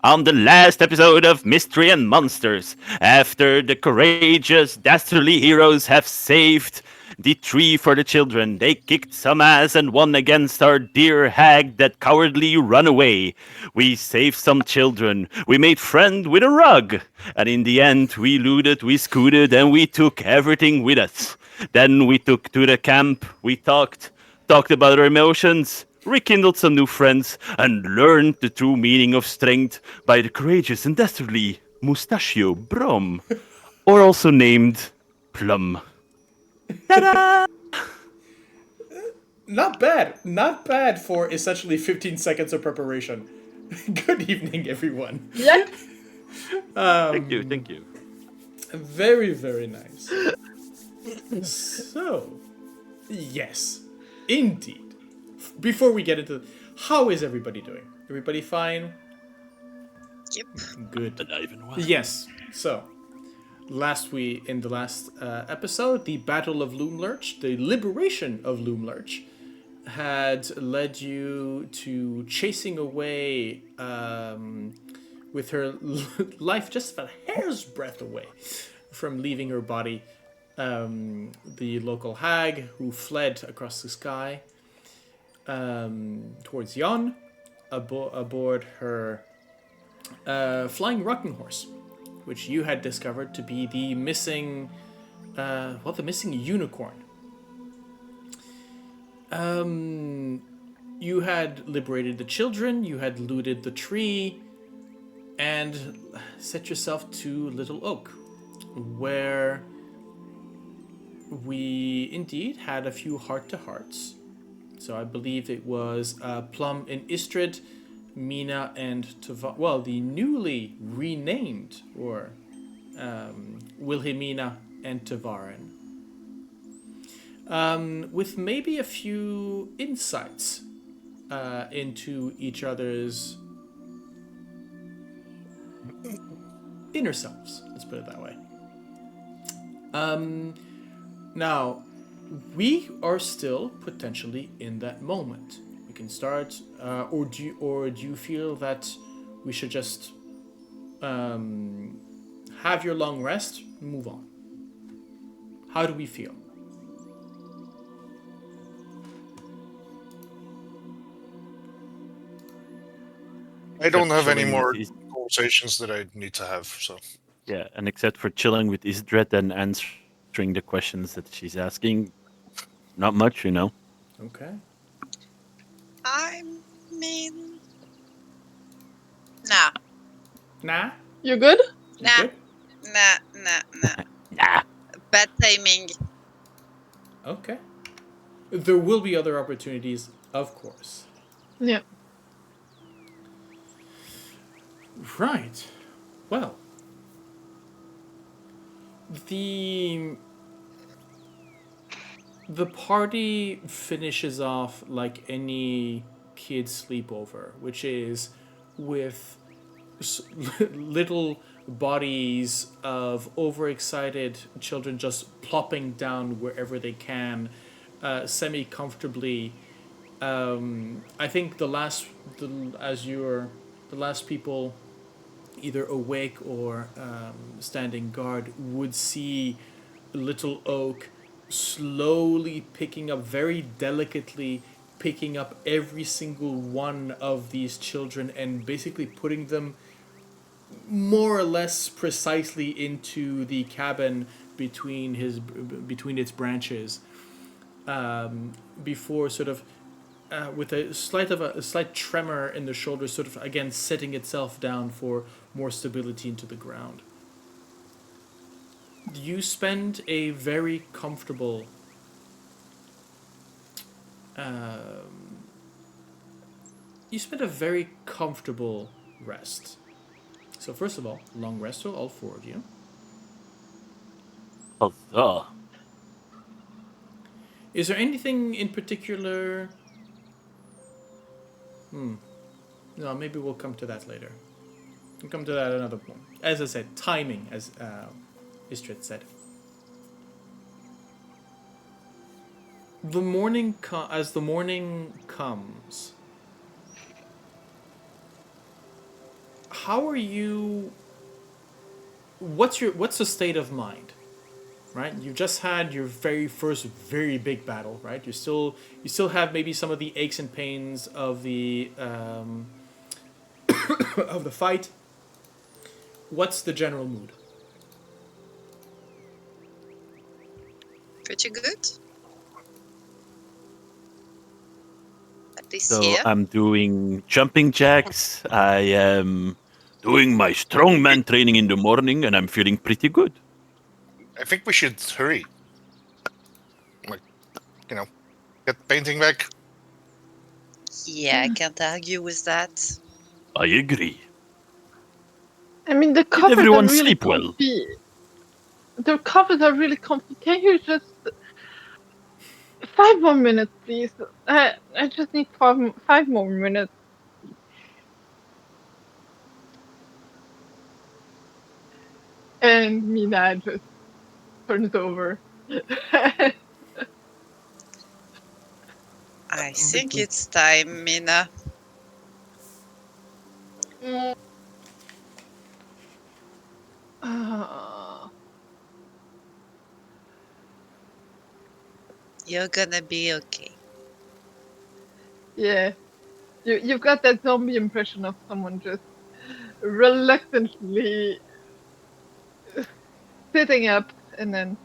on the last episode of Mystery and Monsters. After the courageous, dastardly heroes have saved the tree for the children, they kicked some ass and won against our dear hag that cowardly run away. We saved some children, we made friend with a rug, and in the end we looted, we scooted, and we took everything with us. Then we took to the camp, we talked about our emotions, rekindled some new friends, and learned the true meaning of strength by the courageous and dastardly Mustachio Brom, or also named Plum. Ta-da! Not bad. Not bad for essentially 15 seconds of preparation. Good evening, everyone. Yeah. Thank you, thank you. Very, very nice. So, yes, indeed. Before we get into how is everybody doing? Everybody fine? Yep. Good. Alive and well. Yes. So, in the last episode, the Battle of Loomlurch, the liberation of Loomlurch, had led you to chasing away with her life just a hair's breadth away from leaving her body. The local hag who fled across the sky towards Yon aboard her flying rocking horse, which you had discovered to be the missing unicorn. You had liberated the children, you had looted the tree, and set yourself to Little Oak, where we indeed had a few heart-to-hearts. So I believe it was Plum and Ysdred, Mina and Tavaren. Well, the newly renamed, or Wilhelmina and Tavaren. With maybe a few insights into each other's inner selves. Let's put it that way. Now, we are still potentially in that moment. We can start, or do you feel that we should just have your long rest, move on? How do we feel? I don't have any Chilling more with conversations that I need to have, so. Yeah, and except for chilling with Ysdred and answering the questions that she's asking, not much, you know. Okay. I mean, nah, Nah? You good? You nah, good? nah. Ah, Bad timing. Okay. There will be other opportunities, of course. Yeah. Right. Well, the party finishes off like any kid's sleepover, which is with little bodies of overexcited children just plopping down wherever they can, semi-comfortably. I think the last people either awake or standing guard would see Little Oak slowly very delicately picking up every single one of these children and basically putting them more or less precisely into the cabin between its branches, before sort of with a slight tremor in the shoulders, sort of again setting itself down for more stability into the ground. You spend a very comfortable rest. So first of all, long rest for all four of you. huzzah. Is there anything in particular? No, maybe we'll come to that later. We'll come to that another point. As I said, timing, as Ysdred said. As the morning comes, how are you? What's the state of mind? Right, you just had your very first very big battle. Right, you still have maybe some of the aches and pains of the of the fight. What's the general mood? Pretty good. At least So here. I'm doing jumping jacks. I am doing my strongman training in the morning, and I'm feeling pretty good. I think we should hurry. Like, get painting back. Yeah, I can't argue with that. I agree. I mean, the Did covers are everyone really sleep well? comfy. The covers are really comfy. Can you just 5 more minutes, please? I just need 5 more minutes. And Mina just turns over. I think it's time, Mina. Uh, You're gonna be okay. yeah. You've got that zombie impression of someone just reluctantly sitting up and then.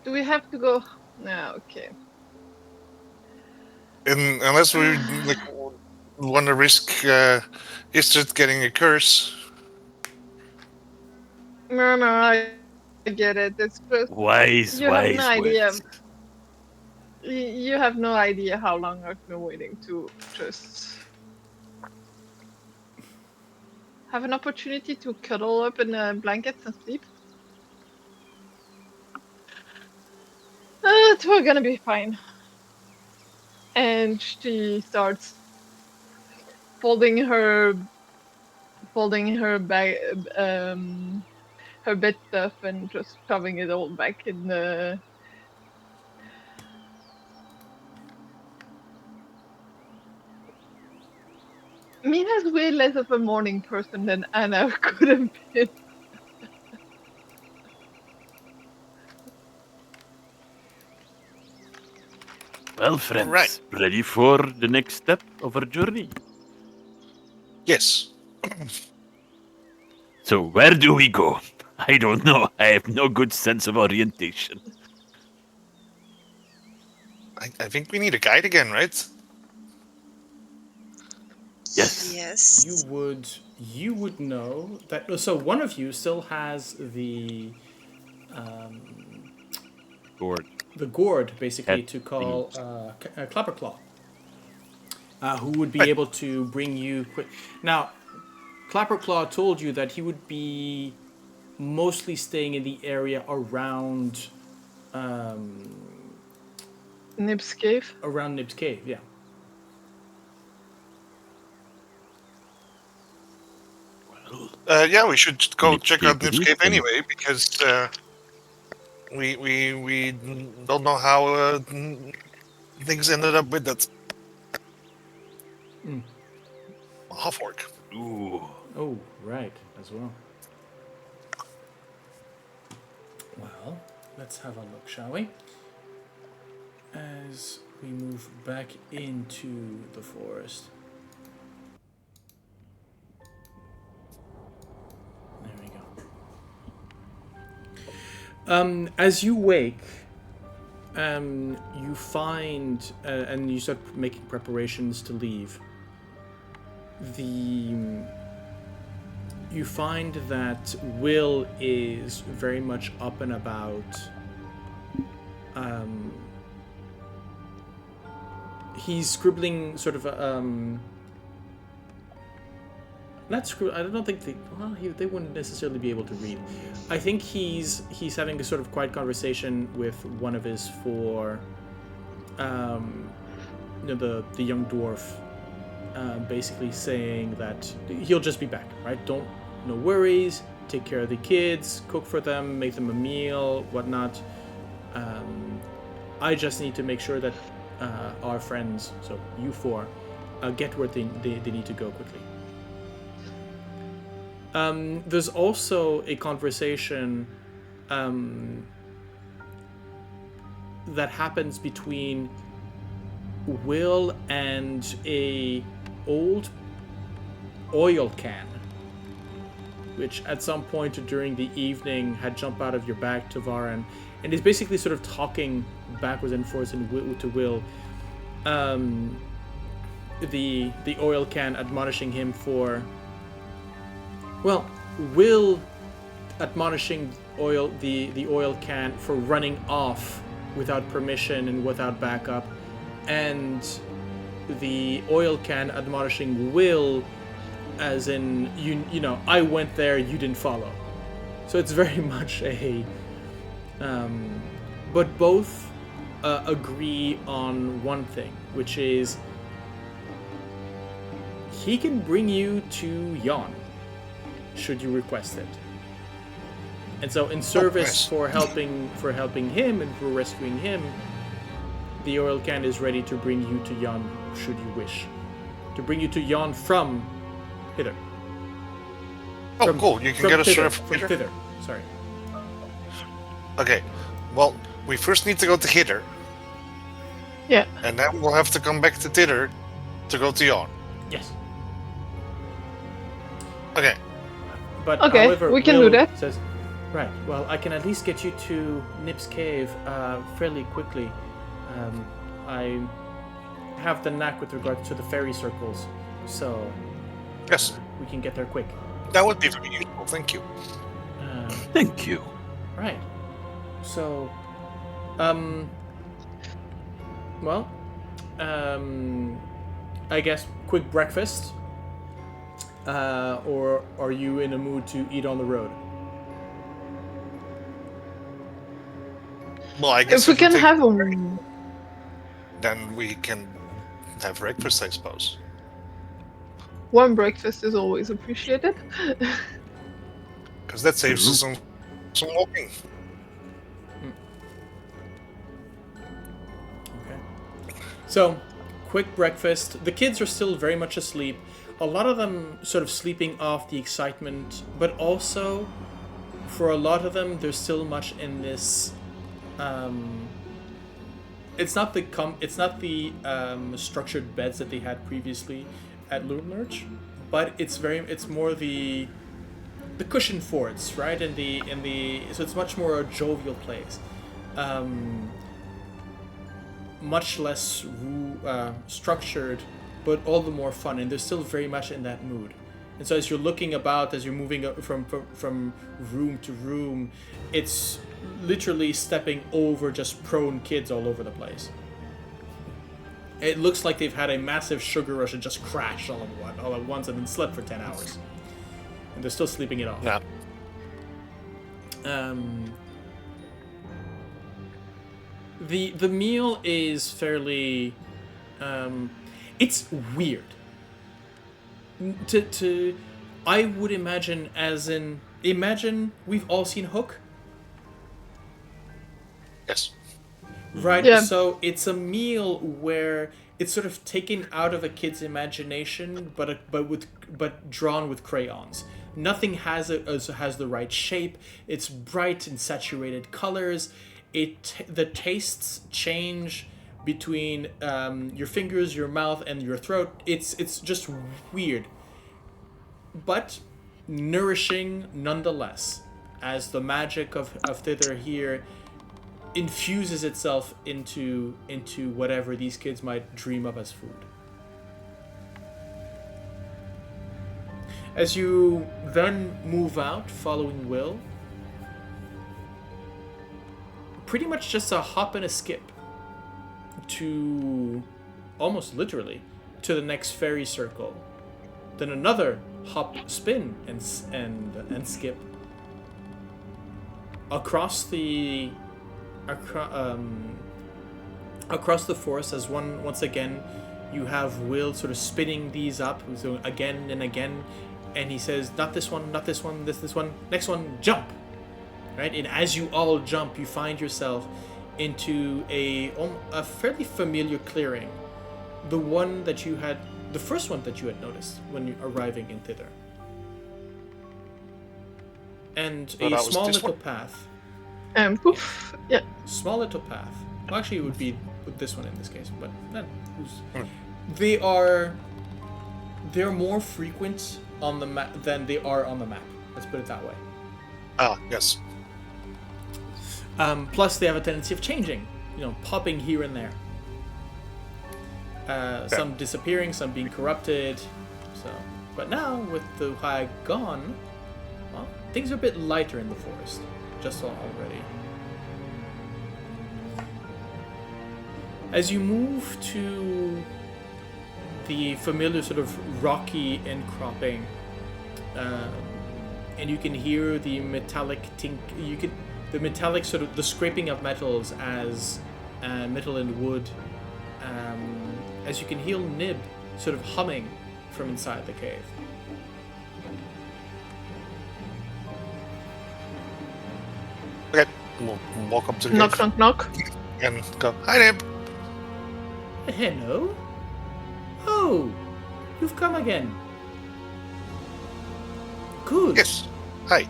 Do we have to go? No, okay. And unless we want to risk Ysdred getting a curse. No, I get it. It's just Wise, you have wise no idea. words. You have no idea how long I've been waiting to just have an opportunity to cuddle up in blankets and sleep. We're gonna be fine. And she starts folding her bag, her bed stuff, and just shoving it all back in the. Mina's way less of a morning person than Anna could have been. Well, friends, Right. ready for the next step of our journey? Yes. So, where do we go? I don't know. I have no good sense of orientation. I think we need a guide again, right? Yes. Yes. You would know that. So one of you still has the Lord. gourd basically Cat to call Clapperclaw, who would be Right. able to bring you quick. Now, Clapperclaw told you that he would be mostly staying in the area around Nib's cave. around Nib's cave. Yeah. Yeah, we should go Nib's check Cave out Nib's it is, Cave then. anyway, because we don't know how things ended up with that half-orc. Ooh. Oh, right, as well. Well, let's have a look, shall we? As we move back into the forest. There we go. As you wake, you find, and you start making preparations to leave. You find that Will is very much up and about. He's scribbling sort of not scribble. I don't think they wouldn't necessarily be able to read. I think he's having a sort of quiet conversation with one of his four, the young dwarf. Basically saying that he'll just be back, right? No worries, take care of the kids, cook for them, make them a meal, whatnot. I just need to make sure that our friends, so you four, get where they need to go quickly. There's also a conversation that happens between Will and a old oil can, which at some point during the evening had jumped out of your bag, Tavaren, and is basically sort of talking backwards and forwards to Will. The oil can admonishing him for, well, Will admonishing the oil can for running off without permission and without backup, and the oil can admonishing Will as in, you know, I went there, you didn't follow. So it's very much a but both agree on one thing, which is he can bring you to Yon should you request it. And so in service for helping him and for rescuing him, the oil can is ready to bring you to Yon should you wish. To bring you to Yon from hither. Oh, cool. You can get us from thither. Sorry. Okay. Well, we first need to go to hither. Yeah. And then we'll have to come back to thither to go to Yon. Yes. Okay. But Okay, however, we can Will do that. Says, right. Well, I can at least get you to Nip's cave fairly quickly. I have the knack with regard to the fairy circles, so Yes. we can get there quick. That would be very useful. Thank you. Thank you. Right. So, well, I guess quick breakfast, or are you in a mood to eat on the road? Well, I guess If we can take- have a... then we can have breakfast, I suppose. One breakfast is always appreciated. Because that saves us some walking. Okay. So, quick breakfast. The kids are still very much asleep. A lot of them sort of sleeping off the excitement, but also, for a lot of them, there's still much in this. It's not the structured beds that they had previously at Lurch, but it's more the cushion forts, right? And the so it's much more a jovial place. Much less structured, but all the more fun, and they're still very much in that mood. And so as you're looking about, as you're moving from room to room, it's literally stepping over just prone kids all over the place. It looks like they've had a massive sugar rush and just crashed all at once and then slept for 10 hours. And they're still sleeping it off. Yeah. The meal is fairly it's weird. I would imagine imagine we've all seen Hook. Yes. Right, Yeah. so it's a meal where it's sort of taken out of a kid's imagination, but drawn with crayons. Nothing has the right shape. It's bright and saturated colors. The tastes change between your fingers, your mouth, and your throat. It's just weird, but nourishing nonetheless, as the magic of thither here infuses itself into whatever these kids might dream of as food. As you then move out following Will, pretty much just a hop and a skip to, almost literally, to the next fairy circle, then another hop, spin, and skip across the forest, as once again you have Will sort of spinning these up, so again and again, and he says, not this one, not this one, this one, next one, jump, right? And as you all jump, you find yourself into a fairly familiar clearing, the first one that you had noticed when you arriving in thither. and So a that was small this little one? path. Poof. Yeah. Small little path. Well, actually, it would be with this one in this case, but then Hmm. they're more frequent on the map than they are on the map. Let's put it that way. Yes. Plus, they have a tendency of changing. Popping here and there. Some disappearing, some being corrupted. So, but now with the hag gone, well, things are a bit lighter in the forest. Just already. As you move to the familiar sort of rocky incropping, and you can hear the metallic the metallic sort of the scraping of metals as metal and wood, as you can hear Nib sort of humming from inside the cave. Okay. We'll walk up to the Knock, cave knock, knock. and go, "Hi, Nib." Hello? Oh, you've come again. Good. Yes. Hi.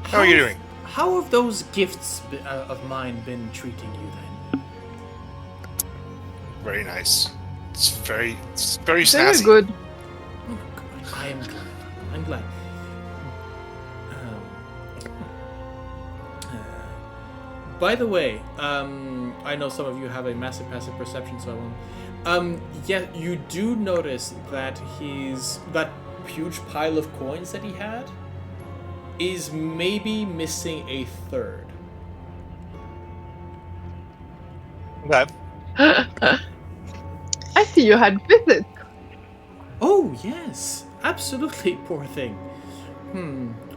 How are you doing? How have those gifts of mine been treating you then? Very nice. It's very Very snazzy. good. Oh, I am glad. I'm glad. By the way, I know some of you have a massive passive perception, so I won't. Yeah, you do notice that that huge pile of coins that he had is maybe missing a third. Okay. I see you had visits. Oh yes, absolutely, poor thing.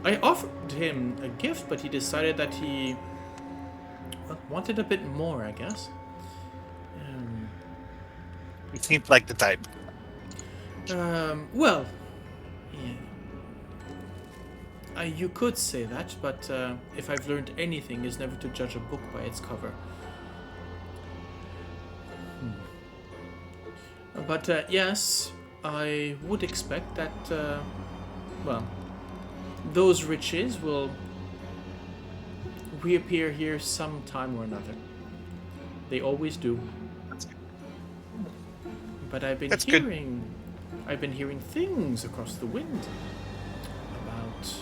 I offered him a gift, but he decided that he wanted a bit more, I guess. You seem like the type. Well, yeah. You could say that, but if I've learned anything, is never to judge a book by its cover. But yes, I would expect that, well, those riches will reappear here sometime or another. They always do. But I've been That's good. hearing things across the wind about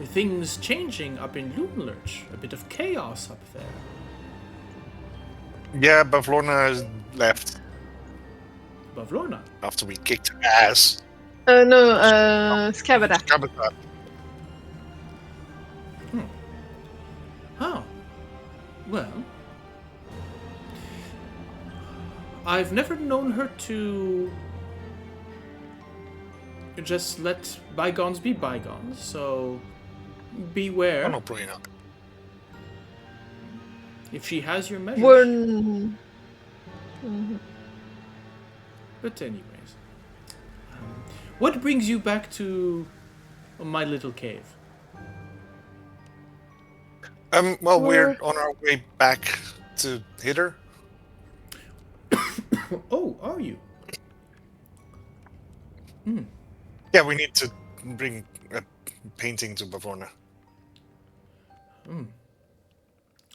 things changing up in Loomlurch. A bit of chaos up there. Yeah, Bavlorna has left Bavlorna. after we kicked her ass. No, Scavada. Kabata. Oh. Well. I've never known her to just let bygones be bygones, so beware. Oh, no, probably not. If she has your measures. But anyways. What brings you back to my little cave? Well, we're on our way back to Hither. Oh, are you? Yeah, we need to bring a painting to Bavlorna.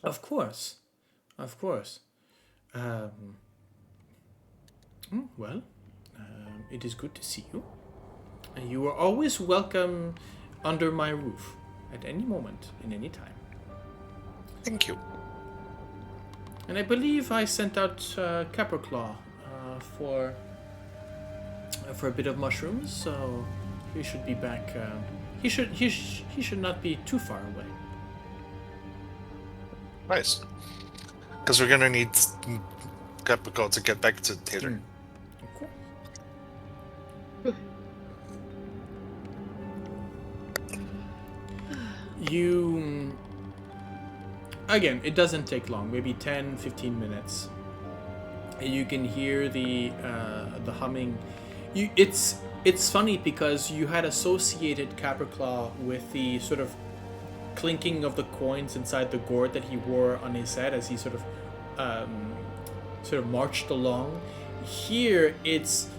Of course. Of course. Well, it is good to see you. You are always welcome under my roof at any moment, in any time. Thank you. And I believe I sent out Capriclaw for a bit of mushrooms, so he should be back. He should not be too far away. Nice. Because we're gonna need Capricorn to get back to Hither. Okay. You... Again, it doesn't take long, maybe 10-15 minutes. You can hear the humming. It's funny because you had associated Capriclaw with the sort of clinking of the coins inside the gourd that he wore on his head as he sort of marched along. Here, it's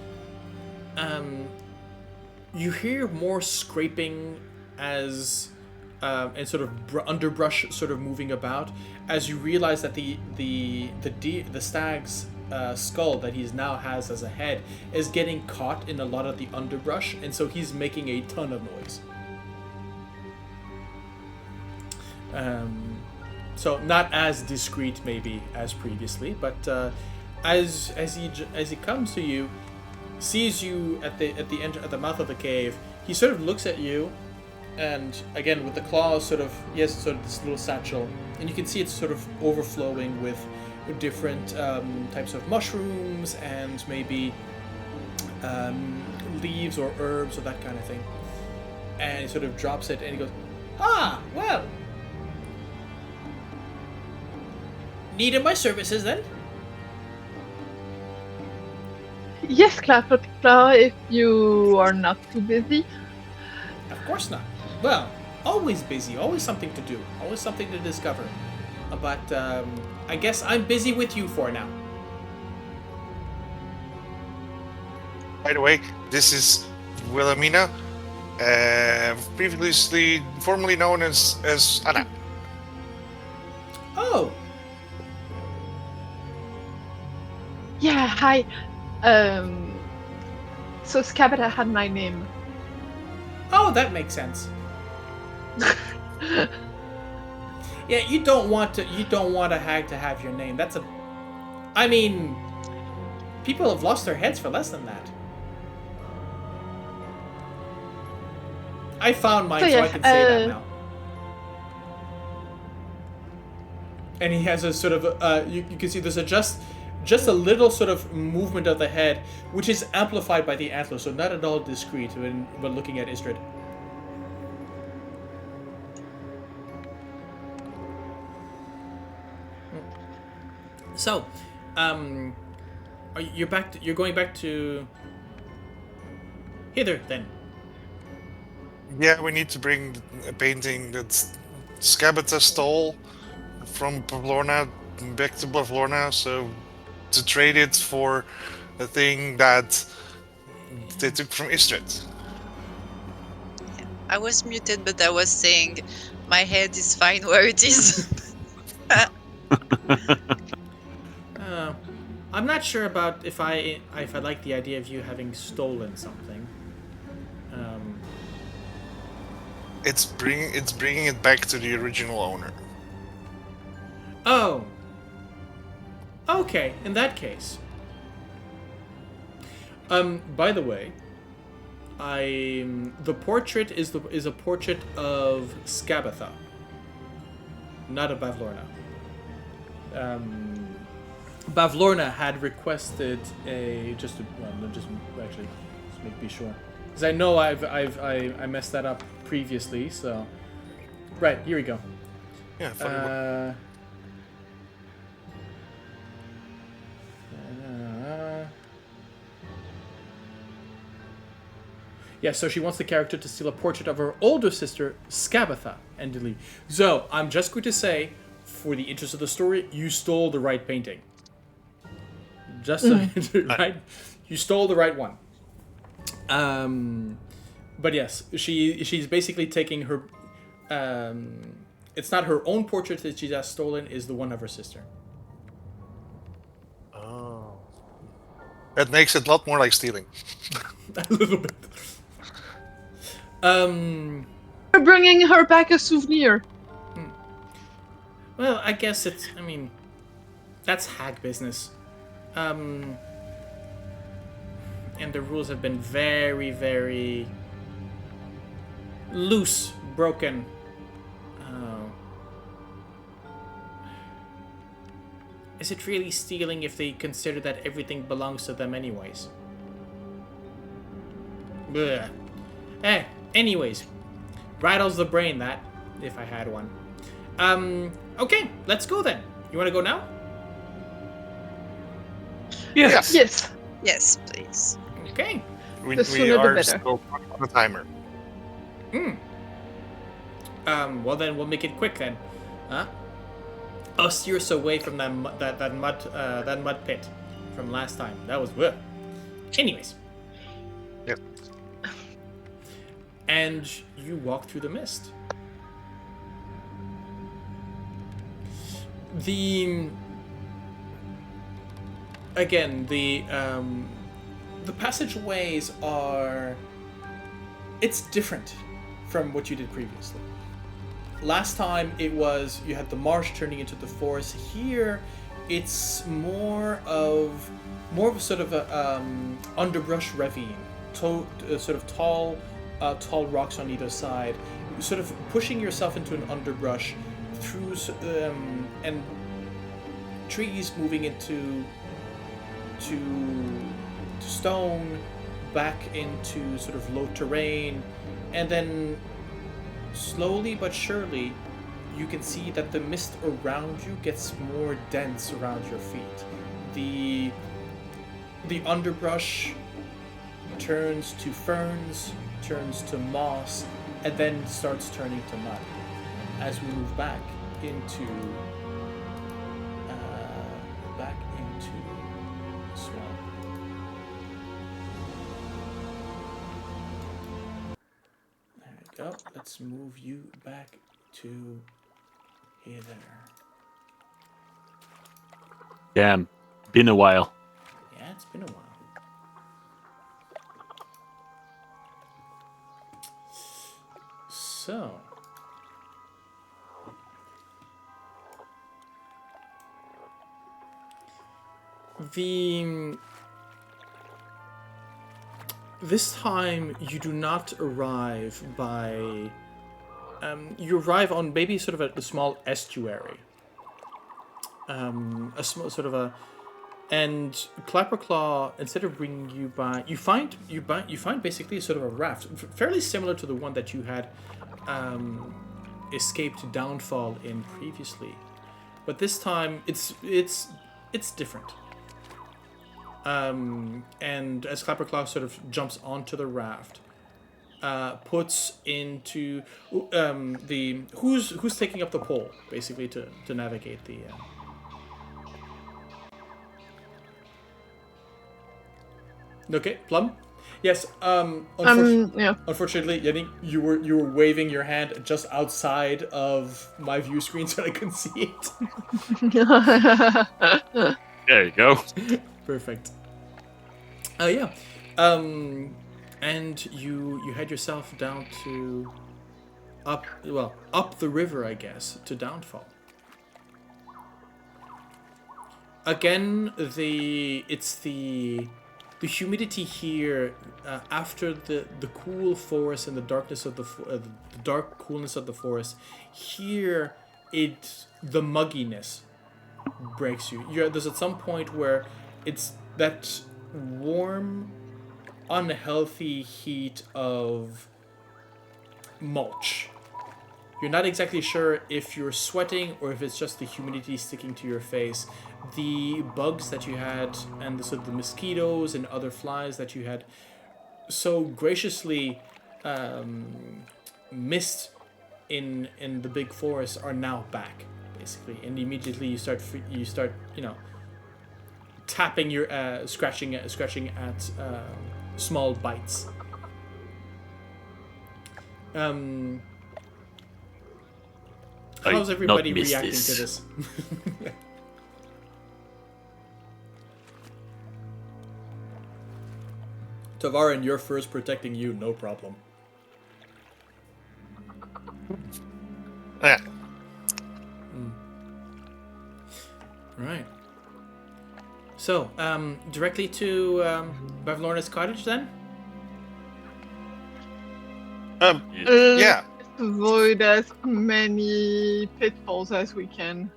You hear more scraping as and sort of underbrush sort of moving about as you realize that the stag's skull that he now has as a head is getting caught in a lot of the underbrush, and so he's making a ton of noise. So not as discreet maybe as previously, but as he comes to you, sees you at the mouth of the cave, he sort of looks at you, and again with the claws he has sort of this little satchel, and you can see it's sort of overflowing with different types of mushrooms and maybe leaves or herbs or that kind of thing. And he sort of drops it and he goes, "Ah, well. Needed my services then?" Yes, Clapper, if you are not too busy. Of course not. Well, always busy, always something to do, always something to discover. But I guess I'm busy with you for now. By the way, this is Wilhelmina, previously formerly known as Anna. Oh, Yeah, hi. So Scabata had my name. oh, that makes sense. Yeah, you don't want a hag to have your name. I mean, people have lost their heads for less than that. I found mine, so I can say that now. And he has a sort of you can see there's just a little sort of movement of the head, which is amplified by the antler, so not at all discreet when looking at Ysdred. So, you're going back to hither then. Yeah, we need to bring a painting that Scabata stole from Pavlorna back to Pavlorna, so to trade it for a thing that they took from Ysdred. I was muted, but I was saying my head is fine where it is. I'm not sure about if I like the idea of you having stolen something. It's bringing it back to the original owner. Oh. Okay, in that case. By the way, the portrait is a portrait of Scabatha, not of Bavlorna. Bavlorna had requested just be sure, because I know I messed that up previously. So, right, here we go. Yeah. Yeah, so she wants the character to steal a portrait of her older sister, Scabatha, and delete. So, I'm just going to say, for the interest of the story, you stole the right painting. Just so right? You stole the right one. But yes, she's basically taking her... it's not her own portrait that she has stolen, is the one of her sister. Oh. That makes it a lot more like stealing. A little bit. We're bringing her back a souvenir. Well, I guess that's hag business. And the rules have been very, very loose, broken. Is it really stealing if they consider that everything belongs to them anyways? Blech. Anyways. Rattles the brain, that, if I had one. Okay, let's go then. You want to go now? Yes. Yes. Yes, please. Okay. We The sooner the are better. still on the timer. Well then, we'll make it quick then. I'll steer us away from that mud pit from last time. That was... Anyways. Yep. and you walk through the mist. The passageways are... It's different from what you did previously. Last time it was you had the marsh turning into the forest. Here, it's more of sort of a underbrush ravine, sort of tall rocks on either side, sort of pushing yourself into an underbrush through and trees moving into stone, back into sort of low terrain, and then slowly but surely you can see that the mist around you gets more dense around your feet. The underbrush turns to ferns, turns to moss, and then starts turning to mud as we move back into the swamp. There we go. Let's move you back to here. Damn, been a while. Yeah, it's been a while. So, this time you do not arrive by you arrive on maybe sort of a small estuary, a small sort of a, and Clapperclaw, instead of bringing you by, you find basically sort of a raft fairly similar to the one that you had escaped downfall in previously, but this time it's different. And as Clapperclaw sort of jumps onto the raft, puts into who's taking up the pole basically to navigate the. Okay, Plum. Yes. Unfortunately, Yannick, you were waving your hand just outside of my view screen, so I couldn't see it. There you go. Perfect. Yeah. And you head yourself down to up the river, I guess, to Downfall. Again, the humidity here after the cool forest and the darkness of the dark coolness of the forest. Here, the mugginess breaks you. There's at some point where it's that warm, unhealthy heat of mulch. You're not exactly sure if you're sweating or if it's just the humidity sticking to your face. The bugs that you had and the mosquitoes and other flies that you had so graciously missed in the big forest are now back, basically, and immediately you start tapping your scratching at small bites. How's everybody reacting to this? Tavaren, you're first, protecting you, no problem. Yeah. Right. So, directly to Bavlorna's cottage then? Yeah. Avoid as many pitfalls as we can.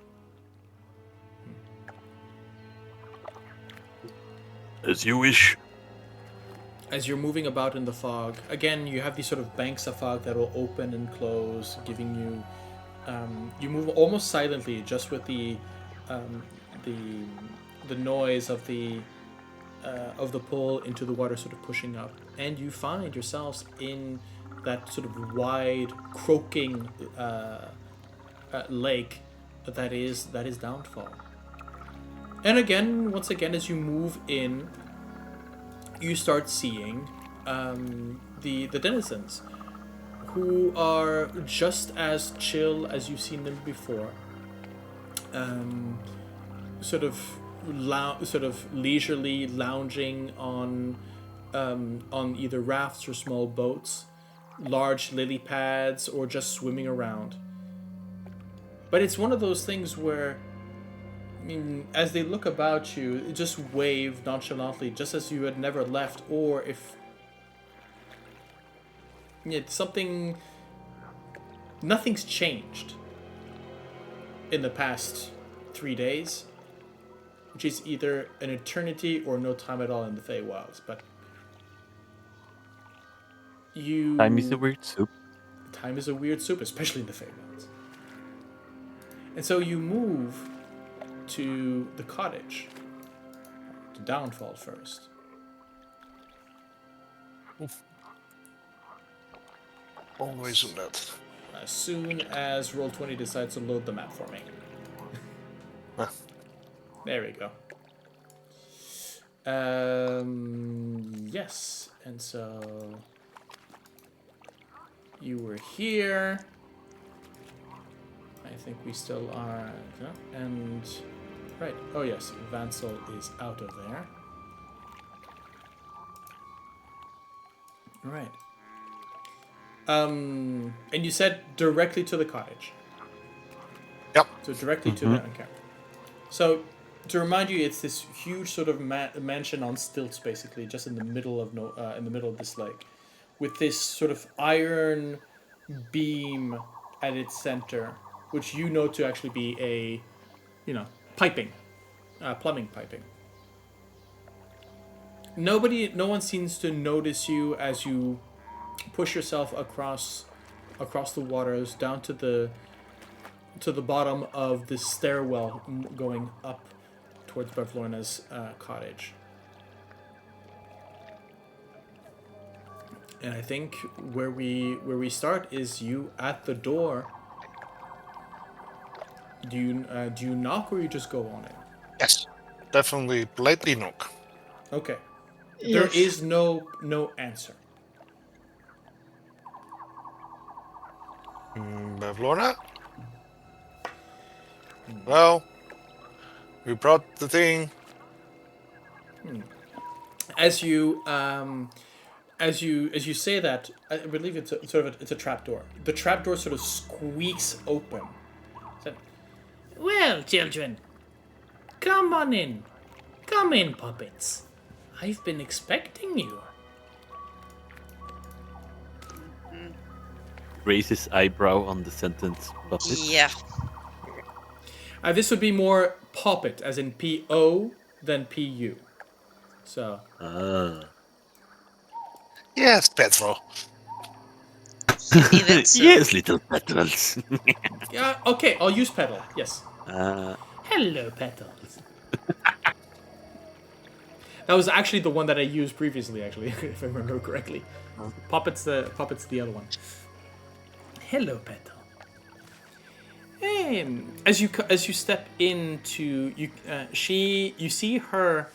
As you wish. As you're moving about in the fog, again, you have these sort of banks of fog that will open and close, giving you... you move almost silently, just with the noise of the pull into the water sort of pushing up. And you find yourselves in that sort of wide, croaking lake that is Downfall. And again, once again, as you move in, you start seeing the denizens. who are just as chill as you've seen them before. Sort of leisurely lounging on either rafts or small boats, large lily pads, or just swimming around. But it's one of those things where, I mean, as they look about you, just wave nonchalantly, just as you had never left, or if nothing's changed in the past 3 days, which is either an eternity or no time at all in the Feywilds. But Time is a weird soup. Time is a weird soup, especially in the Feywilds. And so you move to the cottage, to Downfall first. Always do that. As soon as Roll20 decides to load the map for me. Ah. There we go. Yes, and so you were here. I think we still are, and right. Oh yes, Vansel is out of there. Right. And you said directly to the cottage. Yep. So directly to the okay. So to remind you, it's this huge sort of mansion on stilts, basically, just in the middle of this lake, with this sort of iron beam at its center, which you know to actually be a, piping, plumbing piping. No one seems to notice you as you push yourself across the waters down to the bottom of this stairwell going up towards Bavlorna's cottage. And I think where we start is you at the door. Do you knock or you just go on it? Yes. Definitely politely knock. Okay. Yes. There is no answer. Bavlorna? Well, we brought the thing. As you say that, I believe it's a trapdoor. The trapdoor sort of squeaks open. So, well, children, come on in. Come in, puppets. I've been expecting you. Raises eyebrow on the sentence puppet. Yeah. This would be more poppet, as in P-O, than P-U. So. Yes, Petro. Even so. Yes, little petals. Yeah, okay, I'll use petal, yes. Hello, Petals. That was actually the one that I used previously, actually, if I remember correctly. Poppet's the other one. Hello, Petal. As you step into you see her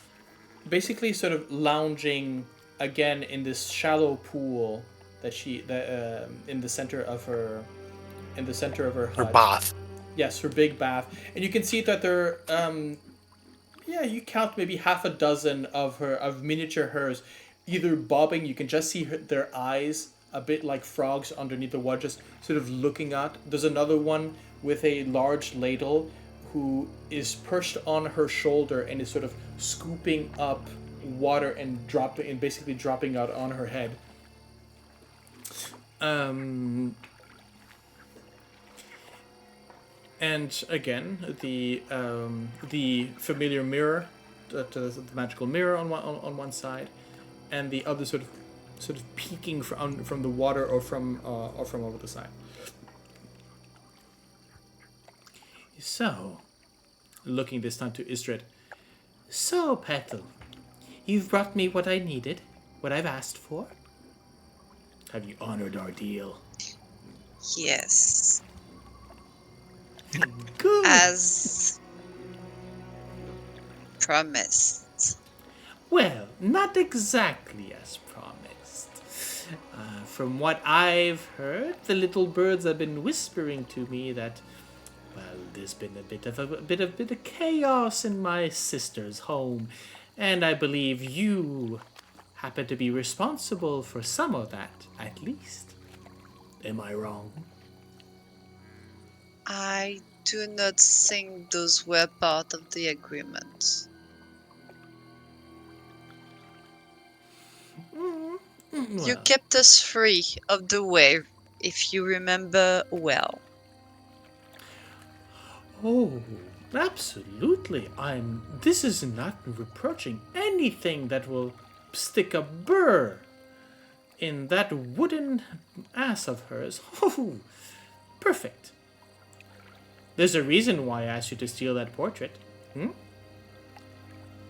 basically sort of lounging again in this shallow pool that in the center of her hut. Her bath. Yes, her big bath, and you can see that there you count maybe half a dozen of miniature hers, either bobbing. You can just see their eyes a bit like frogs underneath the water, just sort of looking out. There's another one with a large ladle who is perched on her shoulder and is sort of scooping up water and basically dropping out on her head. And again, the familiar mirror, the magical mirror on one side, and the other sort of peeking from the water or from over the side. So, looking this time to Ysdred. So, Petal, you've brought me what I needed, what I've asked for. Have you honored our deal? Yes. Good. As promised. Well, not exactly as promised. From what I've heard, the little birds have been whispering to me that, well, there's been a bit of chaos in my sister's home, and I believe you happen to be responsible for some of that, at least. Am I wrong? I do not think those were part of the agreement. You Well, kept us free of the wave, if you remember well. oh, absolutely. This is not reproaching anything that will stick a burr in that wooden ass of hers. Oh, perfect. There's a reason why I asked you to steal that portrait.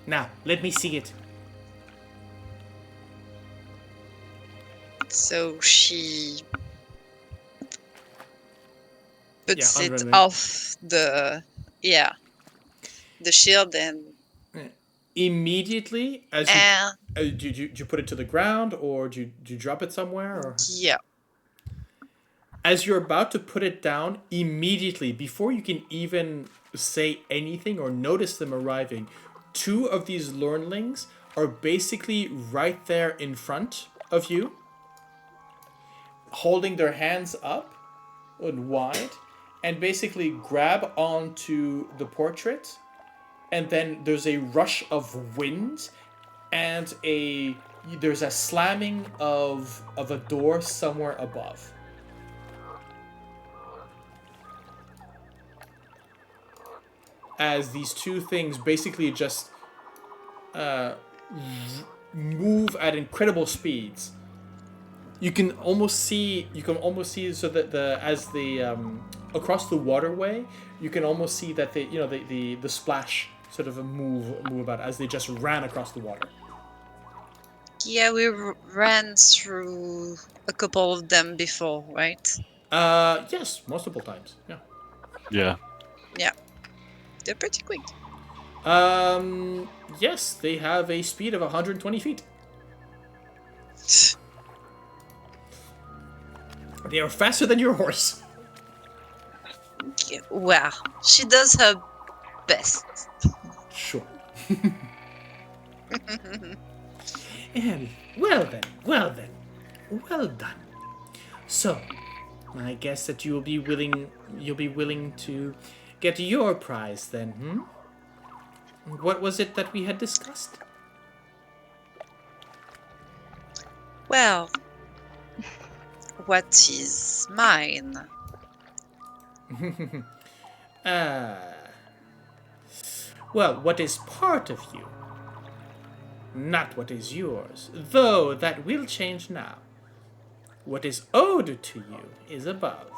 Now, let me see it. So she puts Yeah, it unrelated. off the shield and Immediately, as you and did you put it to the ground, or did you drop it somewhere? Or yeah. as you're about to put it down, immediately, before you can even say anything or notice them arriving, two of these lornlings are basically right there in front of you, holding their hands up and wide, and basically grab onto the portrait, and then there's a rush of wind, and there's a slamming of a door somewhere above. As these two things basically just move at incredible speeds. You can almost see so that across the waterway, you can almost see that the splash sort of move about as they just ran across the water. Yeah, we ran through a couple of them before, right? Yes, multiple times. Yeah. Yeah. Yeah. They're pretty quick. Yes, they have a speed of 120 feet. They are faster than your horse. Well, she does her best. Sure. And well then, well done. So, I guess that you'll be willing to get your prize then, What was it that we had discussed? Well, what is mine? Well, what is part of you, not what is yours, though that will change now. What is owed to you is above.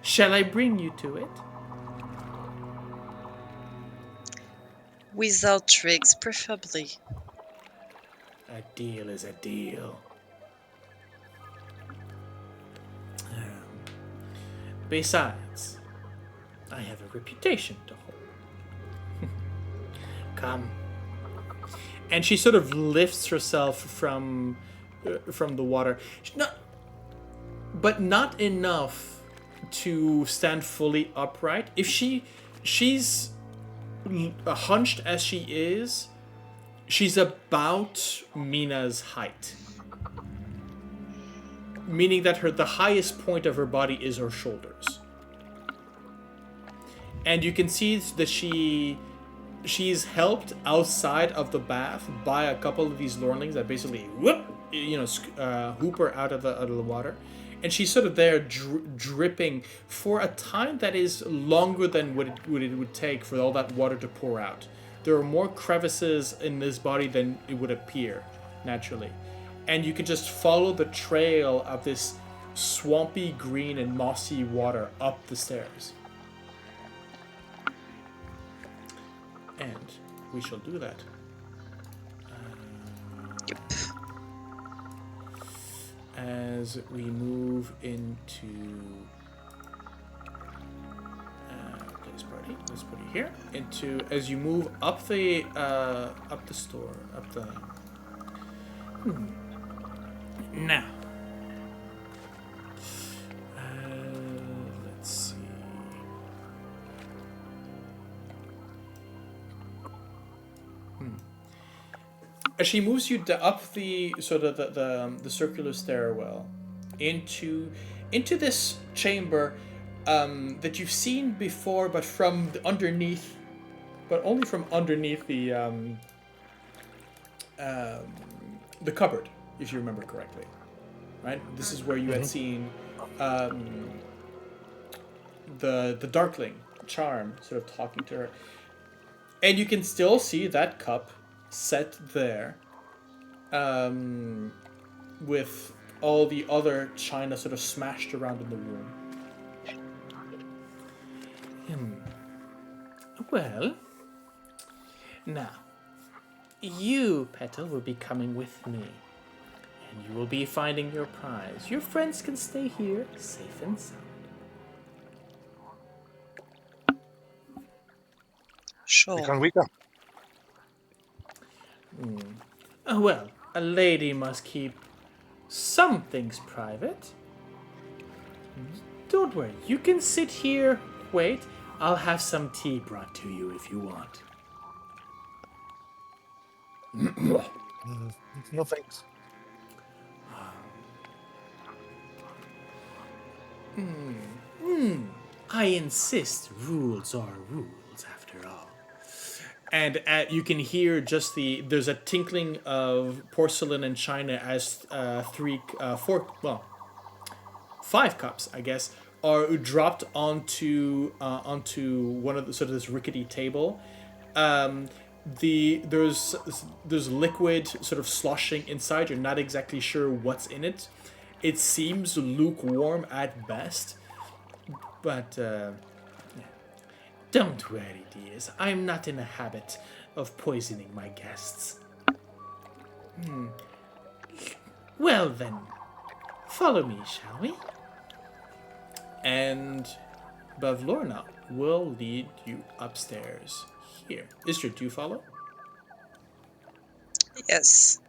Shall I bring you to it? Without tricks, preferably. A deal is a deal. Besides, I have a reputation to hold. Come. And she sort of lifts herself from the water. But not enough to stand fully upright. If she's hunched as she is, she's about Mina's height. Meaning that the highest point of her body is her shoulders. And you can see that she's helped outside of the bath by a couple of these lornlings that basically hoop her out of the water. And she's sort of there dripping for a time that is longer than what it would take for all that water to pour out. There are more crevices in this body than it would appear naturally. And you can just follow the trail of this swampy green and mossy water up the stairs. And we shall do that. As we move into place party. let's put it here. Into as you move up the store, up the. Now. Let's see. As she moves you up the sort of the circular stairwell into this chamber that you've seen before, but from underneath, but only from underneath the cupboard, if you remember correctly, right? This is where you had seen the Darkling charm sort of talking to her, and you can still see that cup set there, with all the other china sort of smashed around in the room. Well, now, you, Petal, will be coming with me, and you will be finding your prize. Your friends can stay here, safe and sound. Sure. We can. Well, a lady must keep some things private. Don't worry, you can sit here, wait. I'll have some tea brought to you if you want. No thanks. I insist, rules are rules after all. And you can hear just there's a tinkling of porcelain and china as 5 cups, I guess, are dropped onto one of the sort of this rickety table. There's liquid sort of sloshing inside. You're not exactly sure what's in it. It seems lukewarm at best, but don't worry, dears. I'm not in the habit of poisoning my guests. Well then, follow me, shall we? And Bavlorna will lead you upstairs here. Ysdred, do you follow? Yes.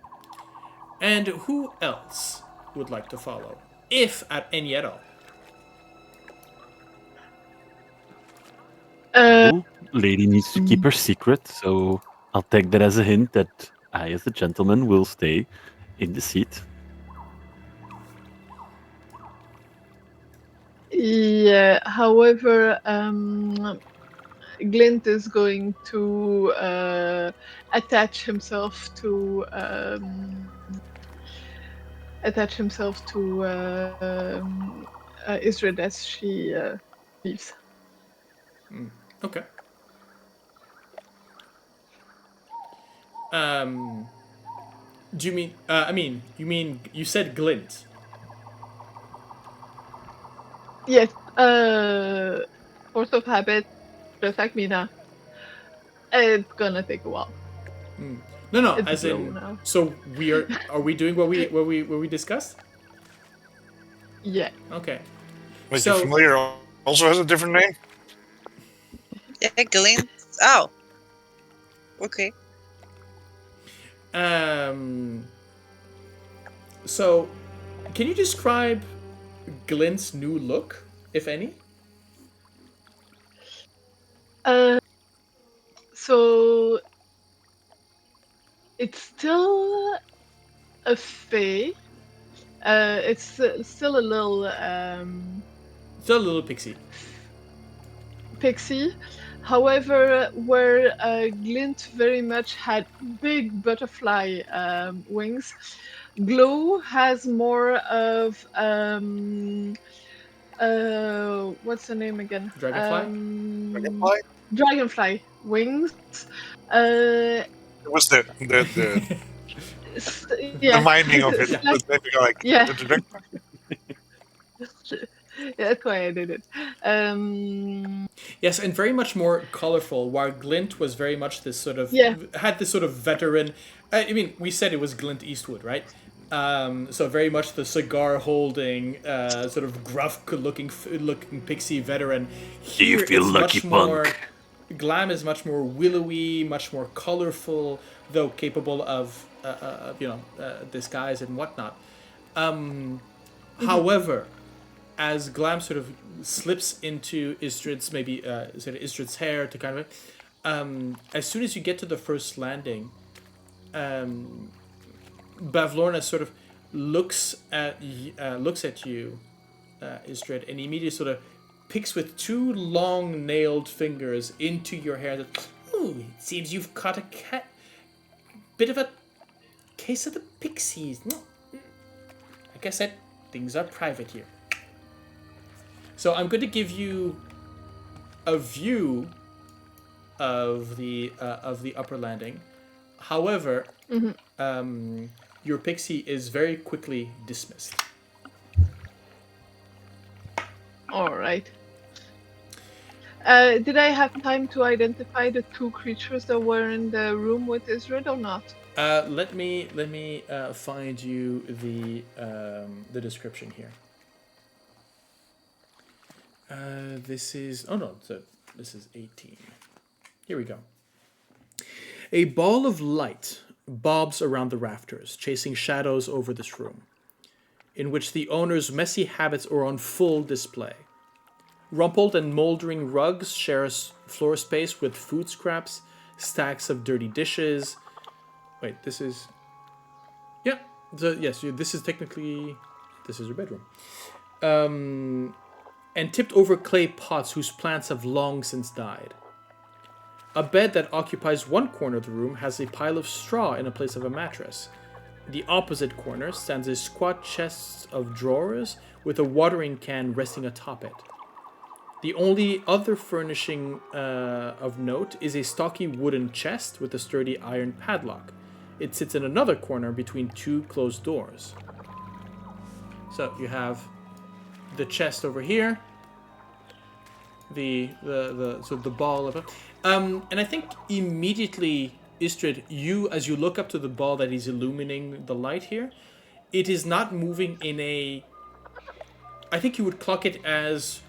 And who else would like to follow? If at any at all. Lady needs to keep her secret, so I'll take that as a hint that I, as a gentleman, will stay in the seat. Yeah, however, Glint is going to attach himself to Ysdred as she leaves. Okay. Do you mean? You said Glint. Yes, force of habit, just like Mina. It's gonna take a while. No, It's as slow in. now. So we are. Are we doing what we discussed? Yeah. Okay. But So- your familiar also has a different name? Yeah, Glint. Oh. Okay. So, can you describe Glint's new look, if any? So it's still a fae. It's still a little Still a little pixie. pixie. However, where Glint very much had big butterfly wings, Glow has more of what's the name again? Dragonfly? Dragonfly? Dragonfly wings. It was the Yeah. the minding of it. Like- Was maybe like Yeah. the dragonfly. Yeah, that's why I did it. Yes, and very much more colorful, while Glint was very much this sort of... Yeah. Had this sort of veteran... I mean, we said it was Glint Eastwood, right? So very much the cigar-holding, sort of gruff-looking pixie veteran. Do you Here feel it's lucky, much more. punk? Glam is much more willowy, much more colorful, though capable of disguise and whatnot. However, as Glam sort of slips into Ysdred's Ysdred's hair to kind of, as soon as you get to the first landing, Bavlorna sort of looks at you, Ysdred, and immediately sort of picks with two long nailed fingers into your hair. Ooh, it seems you've caught a bit of a case of the pixies. No, like I said, things are private here. So I'm going to give you a view of the upper landing. However, your pixie is very quickly dismissed. All right. Did I have time to identify the two creatures that were in the room with Ysdred or not? Let me find you the description here. This is this is 18. Here we go. A ball of light bobs around the rafters, chasing shadows over this room, in which the owner's messy habits are on full display. Rumpled and moldering rugs share floor space with food scraps, stacks of dirty dishes. Wait, this is... Yeah, this is technically... This is your bedroom. And tipped over clay pots whose plants have long since died. A bed that occupies one corner of the room has a pile of straw in place of a mattress. The opposite corner stands a squat chest of drawers with a watering can resting atop it. The only other furnishing of note is a stocky wooden chest with a sturdy iron padlock. It sits in another corner between two closed doors. So you have the chest over here, the ball of it, and I think immediately, Ysdred, as you look up to the ball that is illumining the light here, it is not moving in a. I think you would clock it as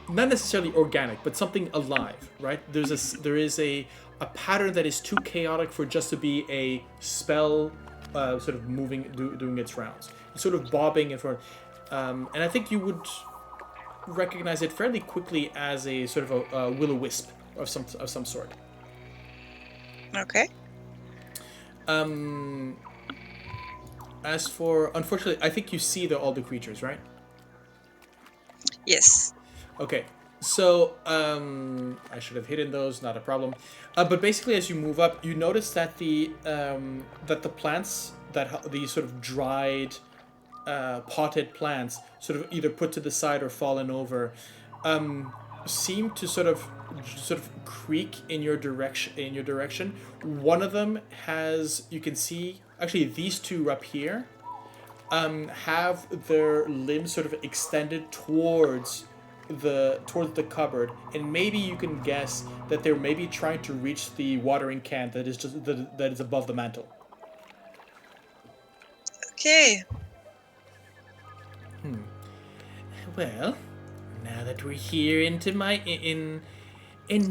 not necessarily organic, but something alive, right? There is a pattern that is too chaotic for just to be a spell, sort of moving, doing its rounds. It's sort of bobbing in front, and I think you would recognize it fairly quickly as a sort of a will-o-wisp of some sort. Okay. As for, unfortunately, I think you see all the creatures, right? Yes. Okay, so I should have hidden those, not a problem. But basically, as you move up, you notice that the plants, these sort of dried, potted plants, sort of either put to the side or fallen over, seem to sort of creak in your direction. One of them has, you can see, actually these two up here, have their limbs sort of extended towards the cupboard, and maybe you can guess that they're maybe trying to reach the watering can that is above the mantle. Okay. Well, now that we're here into my in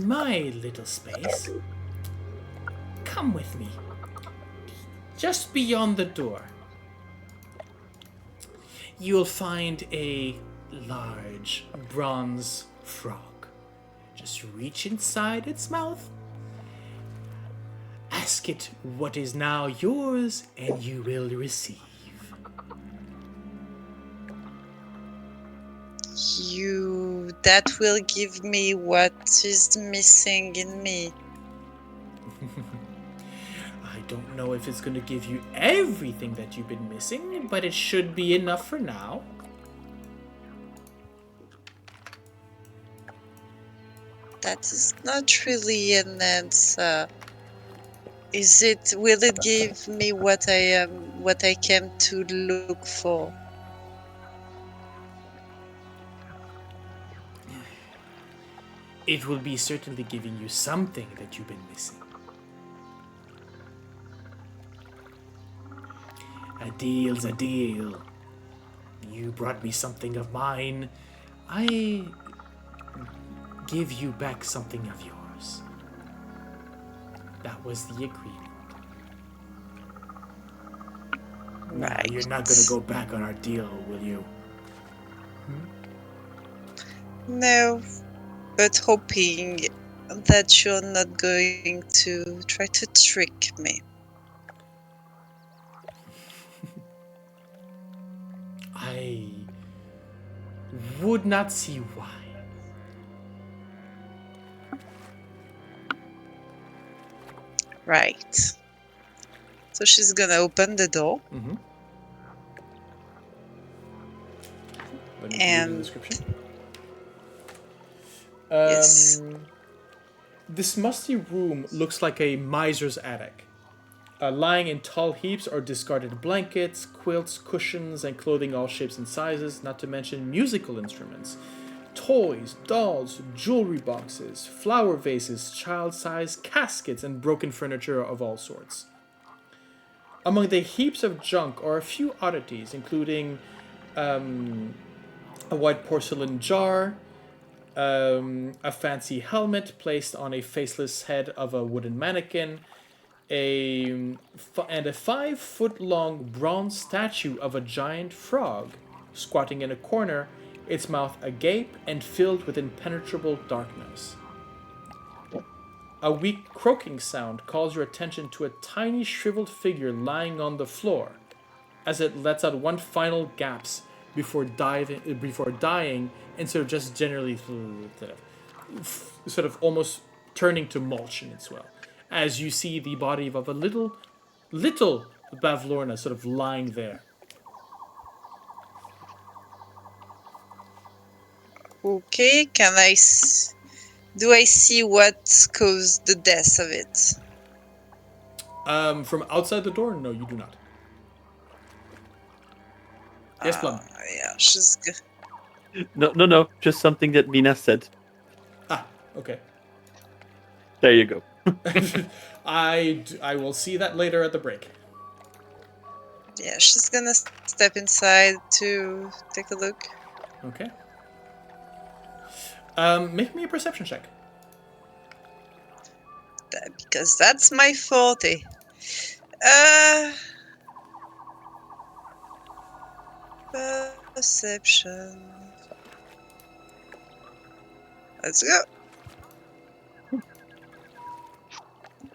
my little space, come with me. Just beyond the door, you'll find a large bronze frog. Just reach inside its mouth, ask it what is now yours, and you will receive. That will give me what is missing in me. I don't know if it's going to give you everything that you've been missing, but it should be enough for now. That is not really an answer. Will it give me what I came to look for? It will be certainly giving you something that you've been missing. deal's a deal. You brought me something of mine. I give you back something of yours. That was the agreement. Right. You're not gonna go back on our deal, will you? No, but hoping that you're not going to try to trick me. I would not see why. Right. So she's gonna open the door. Mm-hmm. Let me read the And description. yes. This musty room looks like a miser's attic. Lying in tall heaps are discarded blankets, quilts, cushions, and clothing all shapes and sizes, not to mention musical instruments. Toys, dolls, jewelry boxes, flower vases, child-sized caskets, and broken furniture of all sorts. Among the heaps of junk are a few oddities, including a white porcelain jar, a fancy helmet placed on a faceless head of a wooden mannequin, and a 5-foot-long bronze statue of a giant frog, squatting in a corner, its mouth agape and filled with impenetrable darkness. A weak croaking sound calls your attention to a tiny shriveled figure lying on the floor, as it lets out one final gasp before dying, instead of just generally sort of almost turning to mulch in its swell. As you see the body of a little Bavlorna sort of lying there. Okay, do I see what caused the death of it? From outside the door, no, you do not. Yes, Plum. Yeah, she's good. No. Just something that Mina said. Ah, okay. There you go. I will see that later at the break. Yeah, she's gonna step inside to take a look. Okay. Make me a perception check. Because that's my forte. Perception. Let's go.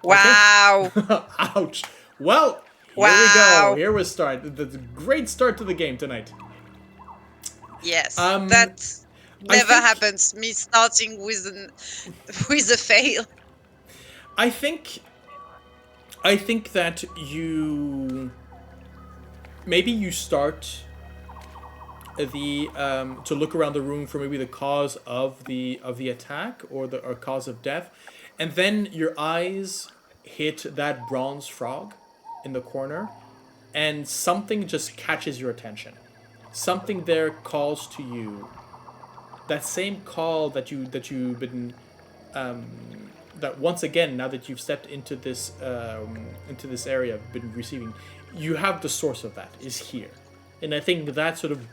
Wow. Ouch. Well, here we Wow. go. Here we start. That's a great start to the game tonight. Yes, Um, that I never think- happens. Me starting with a fail. I think that you maybe you start the to look around the room for maybe the cause of the attack or cause of death, and then your eyes hit that bronze frog in the corner, and something just catches your attention. Something there calls to you. That same call that you've been that once again, now that you've stepped into this area, been receiving, you have the source of that is here, and I think that sort of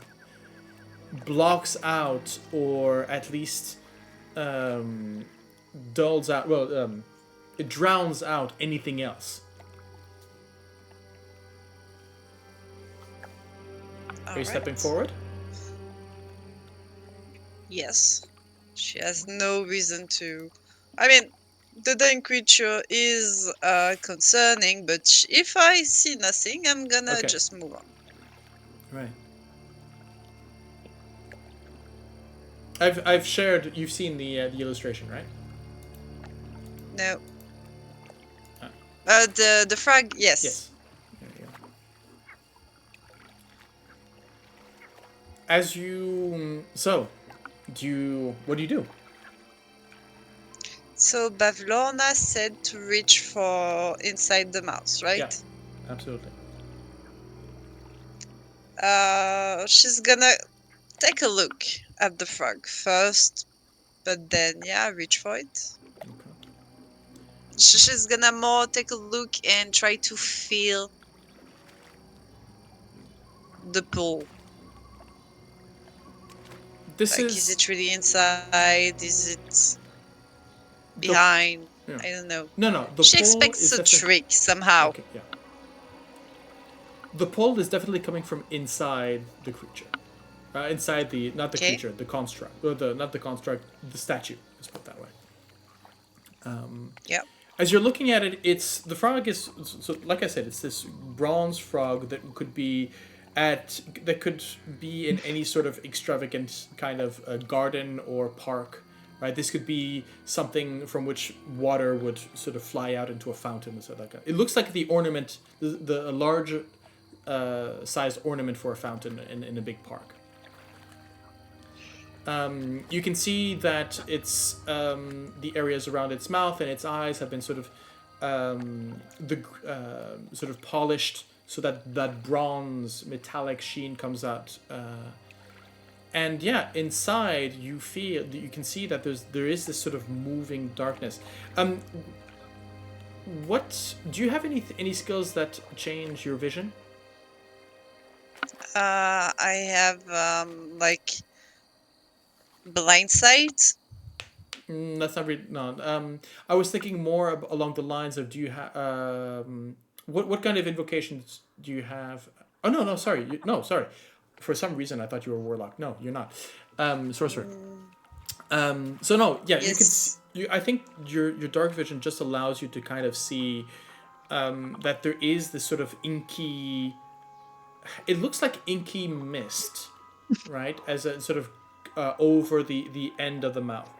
blocks out, or at least dulls out. Well, it drowns out anything else. Are you stepping forward? Yes. She has no reason to. I mean, the dying creature is concerning, but if I see nothing, I'm gonna Okay. just move on. Right. I've shared. You've seen the illustration, right? No. Ah. The frog, yes. Yes. There you go. As you what do you do? So Bavlorna said to reach for inside the mouse, right? Yeah, absolutely. She's gonna take a look at the frog first, but then reach for it. Okay. She's gonna more take a look and try to feel the pool? This Like, is it really inside? Is it behind? Yeah. I don't know. No. The She pull expects is a definitely trick somehow. okay. Yeah. The pull is definitely coming from inside the creature, inside the not the Okay. creature, the construct, or the not the construct, the statue. Let's put it that way. Yeah. As you're looking at it, it's the frog is so like I said, it's this bronze frog that could be in any sort of extravagant kind of garden or park, right? This could be something from which water would sort of fly out into a fountain and stuff like that. It looks like the ornament, the large sized ornament for a fountain in a big park. You can see that it's the areas around its mouth and its eyes have been sort of sort of polished so that bronze metallic sheen comes out. And yeah, inside you can see that there is this sort of moving darkness. What do you have any skills that change your vision? I have like blind sight. That's not really no. I was thinking more along the lines of do you have what kind of invocations do you have? Oh no sorry sorry. For some reason I thought you were a warlock. No, you're not. Sorcerer. So no, yeah, Yes. I think your dark vision just allows you to kind of see that there is this sort of inky. It looks like inky mist, right? As a sort of over the end of the mouth.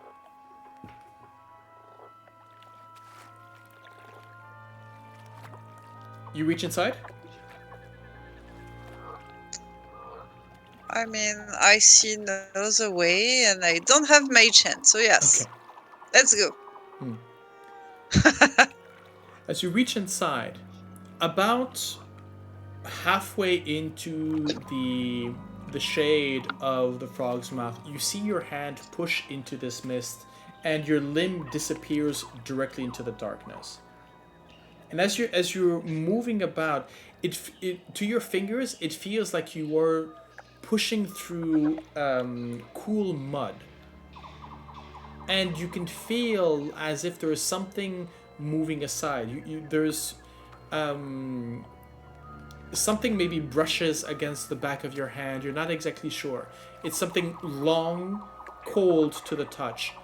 You reach inside? I mean, I see no other way, and I don't have mage hand, so yes. Okay. Let's go. As you reach inside, about halfway into the shade of the frog's mouth, you see your hand push into this mist, and your limb disappears directly into the darkness. And as you're moving about, it to your fingers, it feels like you were pushing through cool mud, and you can feel as if there is something moving aside. There's something maybe brushes against the back of your hand. You're not exactly sure. It's something long, cold to the touch.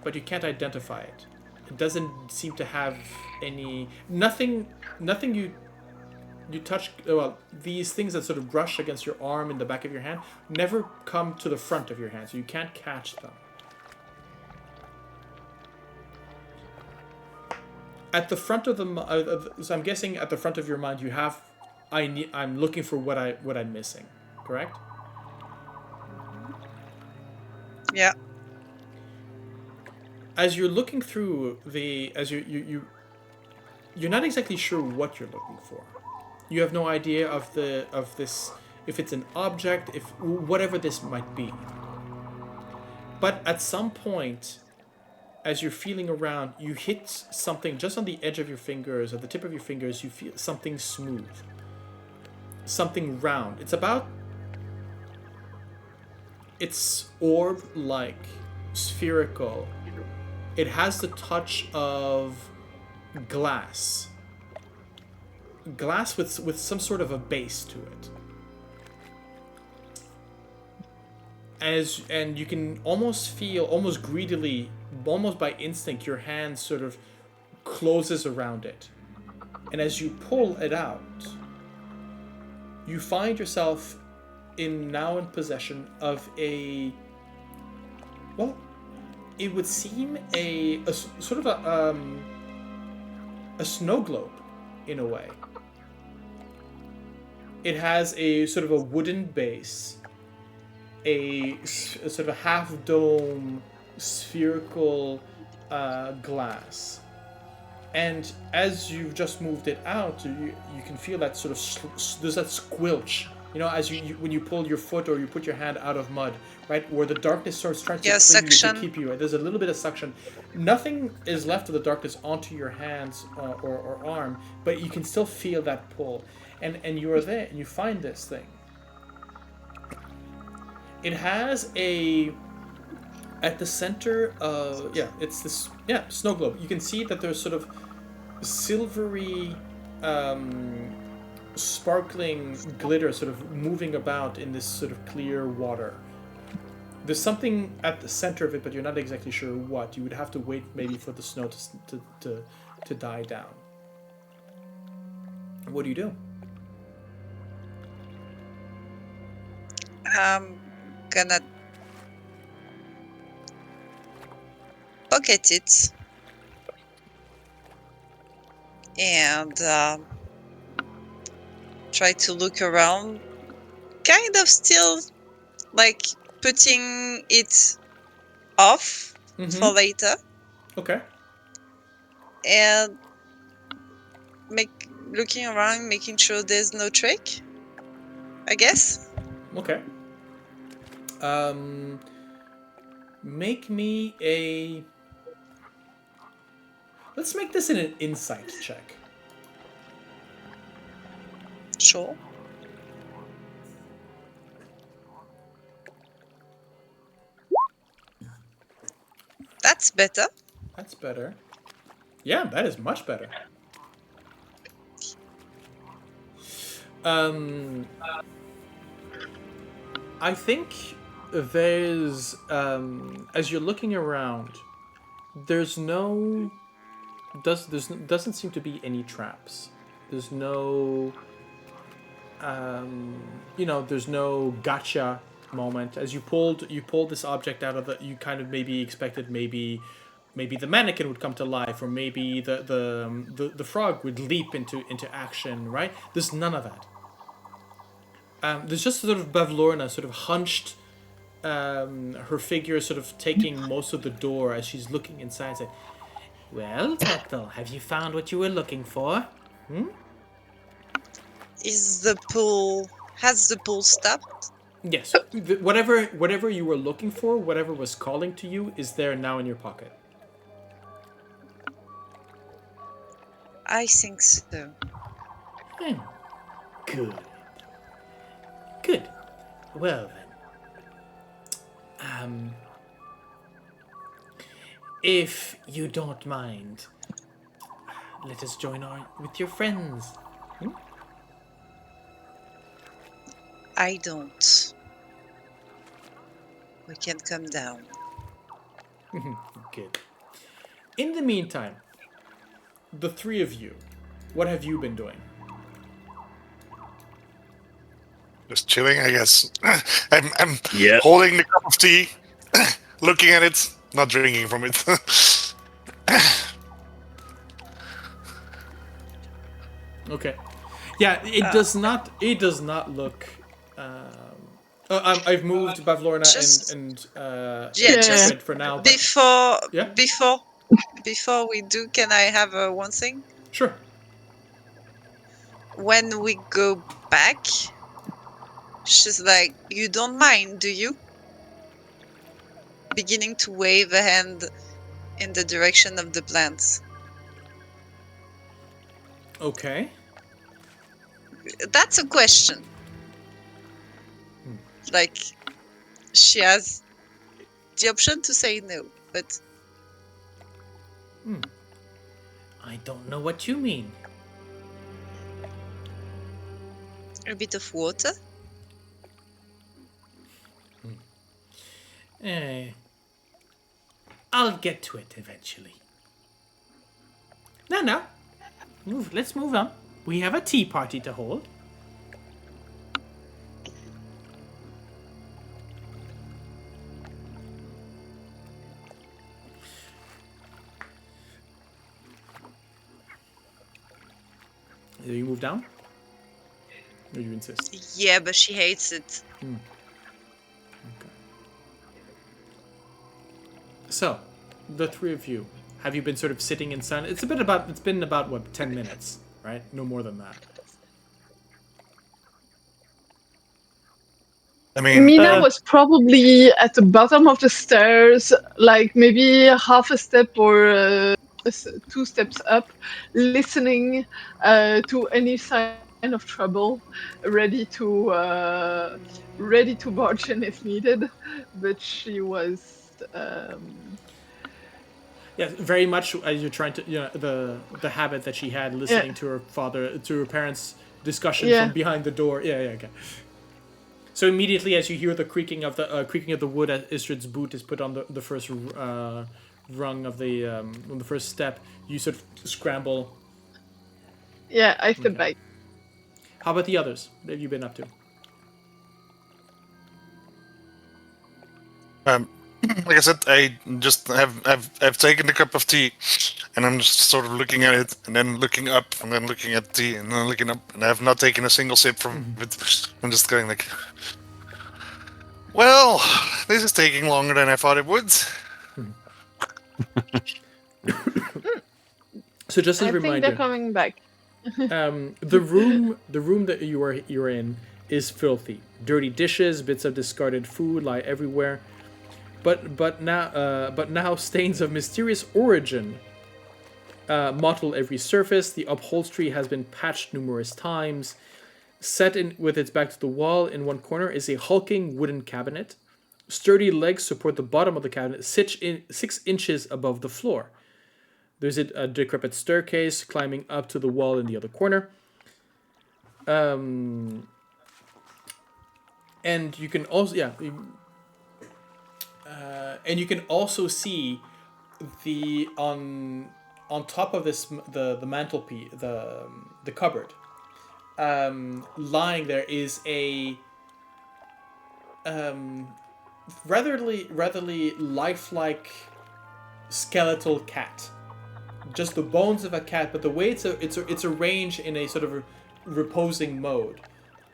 But you can't identify it. It doesn't seem to have nothing you touch. Well, these things that sort of brush against your arm and the back of your hand never come to the front of your hand, so you can't catch them. At the front of so I'm guessing at the front of your mind you have. I'm looking for what I'm missing. Correct? Yeah. As you're looking through you're not exactly sure what you're looking for. You have no idea of this, if it's an object, if whatever this might be. But at some point, as you're feeling around, you hit something just on the edge of your fingers, at the tip of your fingers. You feel something smooth, something round. It's orb-like, spherical. It has the touch of glass with some sort of a base to it. And you can almost feel, almost greedily, almost by instinct, your hand sort of closes around it. And as you pull it out, you find yourself in possession of it would seem a sort of a snow globe, in a way. It has a sort of a wooden base, a sort of a half dome, spherical glass, and as you've just moved it out, you can feel that sort of there's that squelch You know, as you when you pull your foot or you put your hand out of mud, right, where the darkness starts trying to Yeah, cling you to suction. keep you. There's a little bit of suction. Nothing is left of the darkness onto your hands or arm, but you can still feel that pull. And you are there, and you find this thing. It has a at the center of it's this snow globe. You can see that there's sort of silvery sparkling glitter sort of moving about in this sort of clear water. There's something at the center of it, but you're not exactly sure what. You would have to wait maybe for the snow to die down. What do you do? I'm gonna pocket it and try to look around, kind of still like putting it off for later, Okay. and looking around, making sure there's no trick, I guess. Okay. Make me a... Let's make this an insight check. Sure. That's better. That's better. Yeah, that is much better. I think there's as you're looking around, there's no doesn't seem to be any traps. There's no there's no gotcha moment. As you pulled this object out of the, you kind of maybe expected maybe the mannequin would come to life, or maybe the frog would leap into action, right? There's none of that. There's just sort of Bavlorna sort of hunched, her figure sort of taking most of the door as she's looking inside. Saying, "Well, Tectel, have you found what you were looking for? Has the pool stopped? Yes. Whatever you were looking for, whatever was calling to you, is there now in your pocket." I think so. Good. Good. Well then. If you don't mind, let us join with your friends. I don't. We can come down. Good. In the meantime, the three of you, what have you been doing? Just chilling, I guess. I'm Yeah. holding the cup of tea, looking at it, not drinking from it. Okay. Yeah, it does not. It does not look. I've moved Bavlorna Just- and just Ysdred for now. But Before we do, can I have one thing? sure. When we go back, she's like, "You don't mind, do you?" Beginning to wave a hand in the direction of the plants. Okay. That's a question. Like, she has the option to say no, but I don't know what you mean. a bit of water. I'll get to it eventually. No. Let's move on. We have a tea party to hold. Do you move down? Or you insist? Yeah, but she hates it. Okay. So, the three of you, have you been sort of sitting in silence? It's been about what, 10 minutes, right? No more than that. I mean, Mina was probably at the bottom of the stairs, like maybe half a step or 2 steps up, listening to any sign of trouble, ready to barge in if needed. But she was. Yeah, very much as you're trying to, the habit that she had listening Yeah, to her parents' discussion from yeah, behind the door. Yeah, okay. So immediately, as you hear the creaking of the wood as Ysdred's boot is put on the first rung of on the first step, you sort of scramble. yeah. I step back. How about the others? What have you been up to? like I said, I just have taken the cup of tea, and I'm just sort of looking at it, and then looking up, and then looking at the tea, and then looking up, and I have not taken a single sip from it. I'm just going like, well, this is taking longer than I thought it would. So just as a I think they're reminder, coming back. the room that you are in is filthy. Dirty dishes, bits of discarded food lie everywhere. But now stains of mysterious origin mottle every surface. The upholstery has been patched numerous times. Set in with its back to the wall in one corner is a hulking wooden cabinet. Sturdy legs support the bottom of the cabinet 6 inches above the floor. There's a decrepit staircase climbing up to the wall in the other corner. And you can also and you can also see on top of this the mantelpiece, the cupboard. Lying there is a ratherly lifelike skeletal cat. Just the bones of a cat, but the way it's arranged in a sort of reposing mode.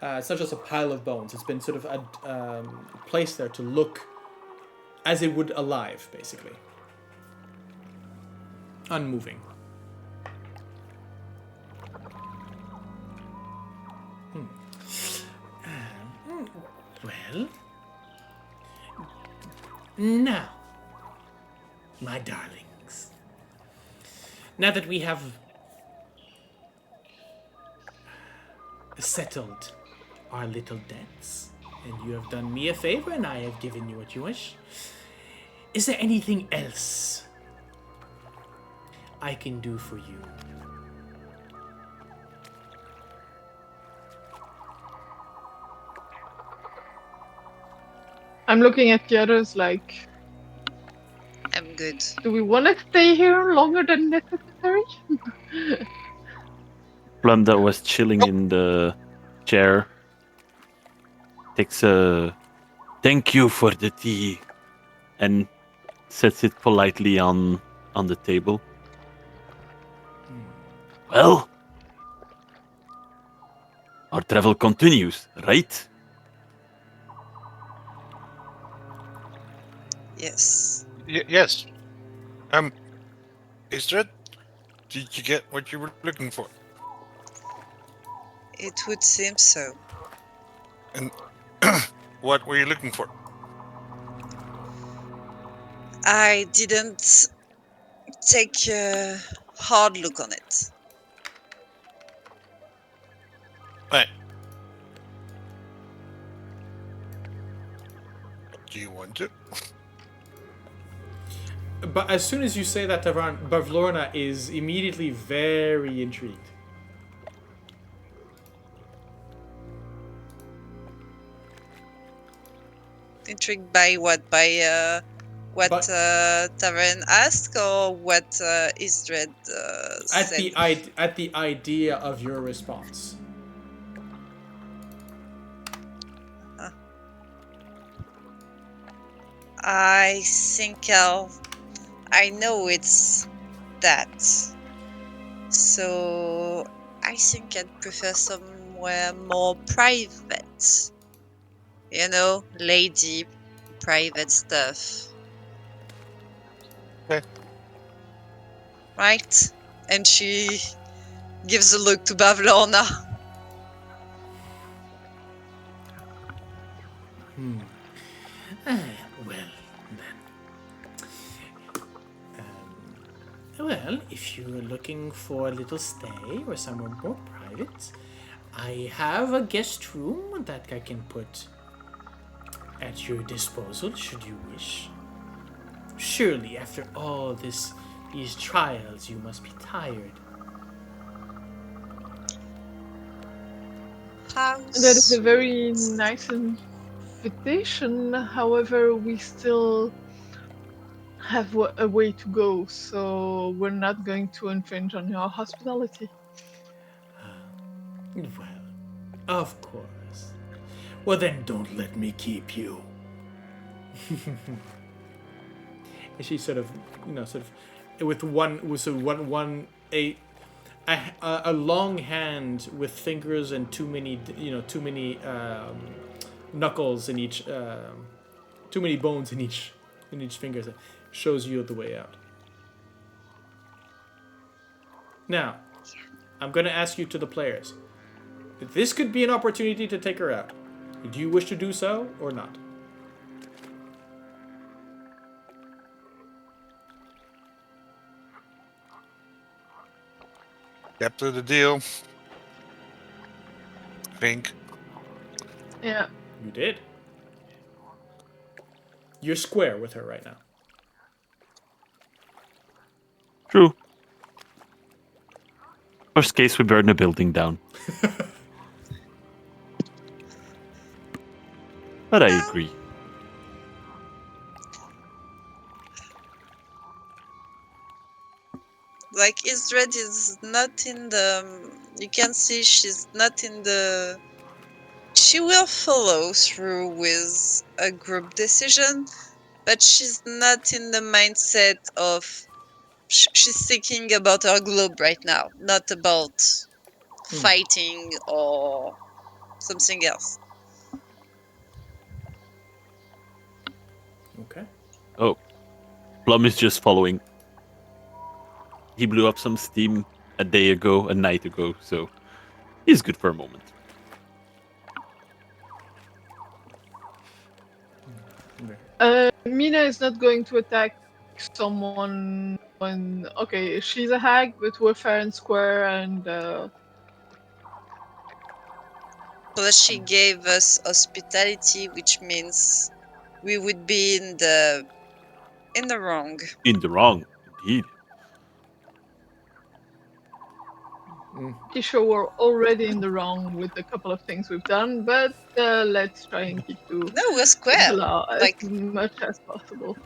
It's not just a pile of bones. It's been sort of placed there to look as it would alive, basically. Unmoving. Well, now, my darlings, now that we have settled our little debts, and you have done me a favor and I have given you what you wish, is there anything else I can do for you? I'm looking at the others like, I'm good. do we want to stay here longer than necessary? Plum, that was chilling in the chair, takes a thank you for the tea and sets it politely on the table. Well, our travel continues, right? Yes. Yes. Ysdred, did you get what you were looking for? It would seem so. And what were you looking for? I didn't take a hard look on it. Right. Do you want to? But as soon as you say that, Tavaren, Bavlorna is immediately very intrigued. Intrigued by what? By what Tavaren asked, or what Ysdred said? At the idea of your response. I think I know it's that. So I think I'd prefer somewhere more private. You know, lady private stuff. Okay. Right? And she gives a look to Bavlorna. Well, then. Well, if you're looking for a little stay or somewhere more private, I have a guest room that I can put at your disposal should you wish. Surely, after all these trials, you must be tired. That is a very nice invitation. However, we still have a way to go, so we're not going to infringe on your hospitality. Well, of course. Well, then don't let me keep you. And she sort of, with a long hand with fingers and too many knuckles in each, too many bones in each finger, shows you the way out. Now, I'm going to ask you to the players. This could be an opportunity to take her out. Do you wish to do so or not? Get to the deal. Think. Yeah. You did. You're square with her right now. True. Worst case, we burn the building down. But I agree. Like Ysdred is not in the. You can see she's not in the. She will follow through with a group decision, but she's not in the mindset of. She's thinking about her globe right now, not about fighting or something else. Okay. Oh, Plum is just following. He blew up some steam a night ago, so he's good for a moment. Mina is not going to attack someone when. Okay, she's a hag, but we're fair and square, and. Plus, she gave us hospitality, which means we would be in the wrong. In the wrong, indeed. Pretty sure we're already in the wrong with a couple of things we've done, but let's try and keep to No, we're square. the law Like- as much as possible.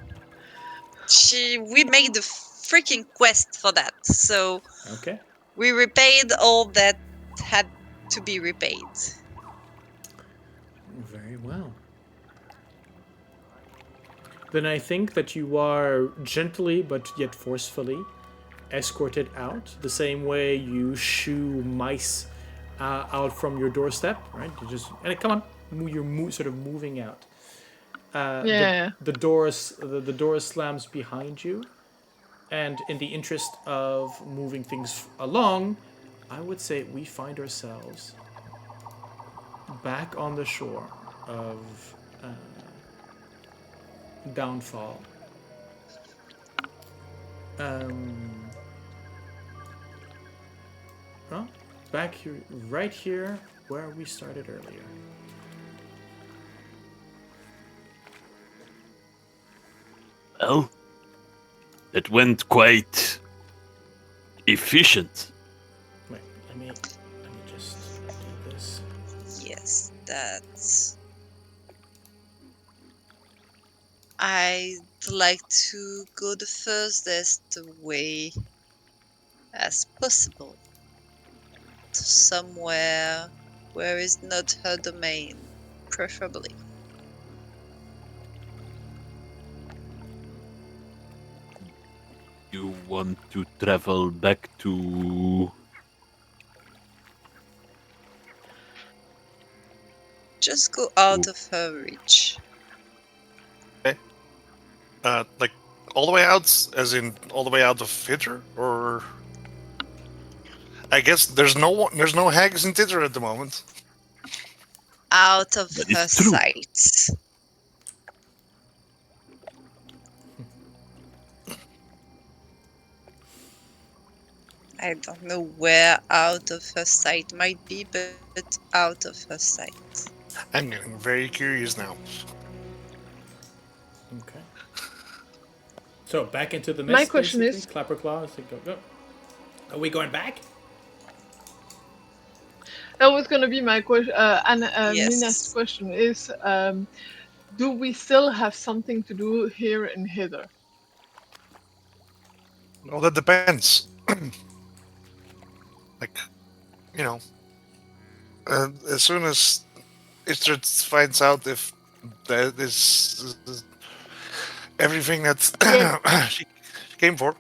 We made a freaking quest for that, so Okay. we repaid all that had to be repaid. Very well. Then I think that you are gently but yet forcefully escorted out, the same way you shoo mice out from your doorstep, right? You just come on, you're sort of moving out. Yeah. The door slams behind you, and in the interest of moving things along, I would say we find ourselves back on the shore of Downfall. Back here, right here, where we started earlier. Well, it went quite efficient. Wait, let me just do this. Yes, that's. I'd like to go the furthest way as possible to somewhere where is not her domain, preferably. You want to travel back to... Just go out of her reach. Like all the way out, as in all the way out of Fitter, or I guess there's no hags in Titter at the moment. out of That is her true. sight. I don't know where out of her sight might be, but out of her sight. I'm getting very curious now. Okay. So back into the My mist, question basically. is, Clapper claws. Go. Are we going back? that was gonna be my question. And Mina's Yes. question is, do we still have something to do here in Hither? Well, that depends. Like, you know, as soon as Ysdred finds out if that is everything that Yeah, she came for.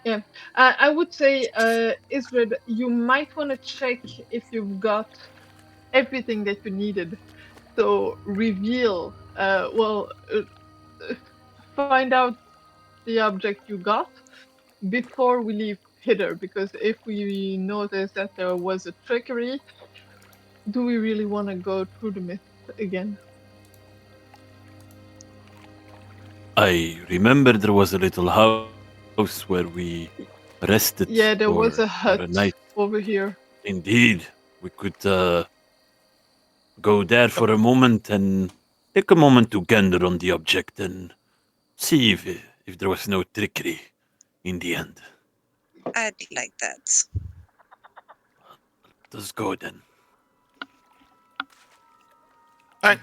yeah. I would say, Ysdred, you might want to check if you've got everything that you needed. So reveal, find out the object you got before we leave Hither, because if we notice that there was a trickery, do we really want to go through the mist again? I remember there was a little house where we rested Yeah, there was a for a hut night. over here. Indeed, we could go there for a moment and take a moment to gander on the object and see if there was no trickery in the end. I'd like that. Let's go then. Alright.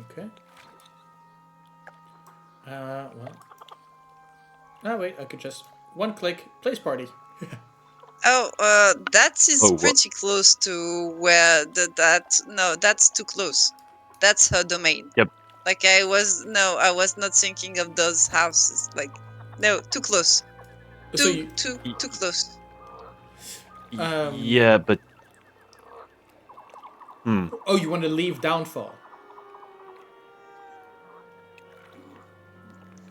Okay. Well. Oh, wait, I could just... One click, place party. Oh, that is Oh, what? pretty close to where no, that's too close. That's her domain. Yep. Like I was not thinking of those houses. Like, no, too close. So Too you... too close. Yeah, but... Oh, you want to leave Downfall?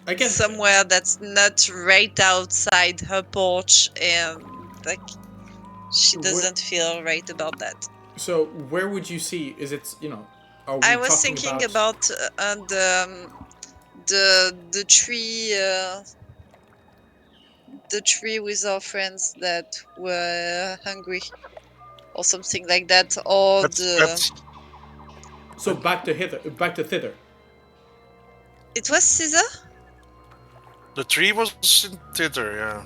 I guess... Somewhere that's not right outside her porch, and like she doesn't feel right about that. So where would you see? Is it, are we I was talking thinking about the tree. The tree with our friends that were hungry, or something like that, or That's So back to thither. it was Caesar. the tree was in Twitter, yeah.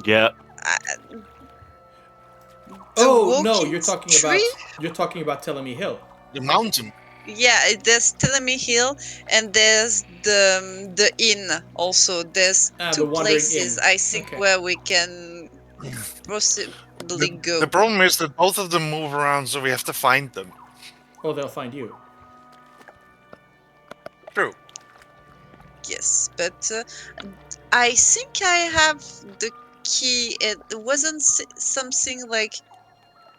Yeah. Oh no, walking you're talking tree? about Telemy Hill. The mountain. Yeah, there's Telemy Hill, and there's the inn also. There's The two Wandering places Inn. I think Okay. where we can possibly go. The problem is that both of them move around, so we have to find them. Oh, they'll find you. True. Yes, but I think I have the key. It wasn't something like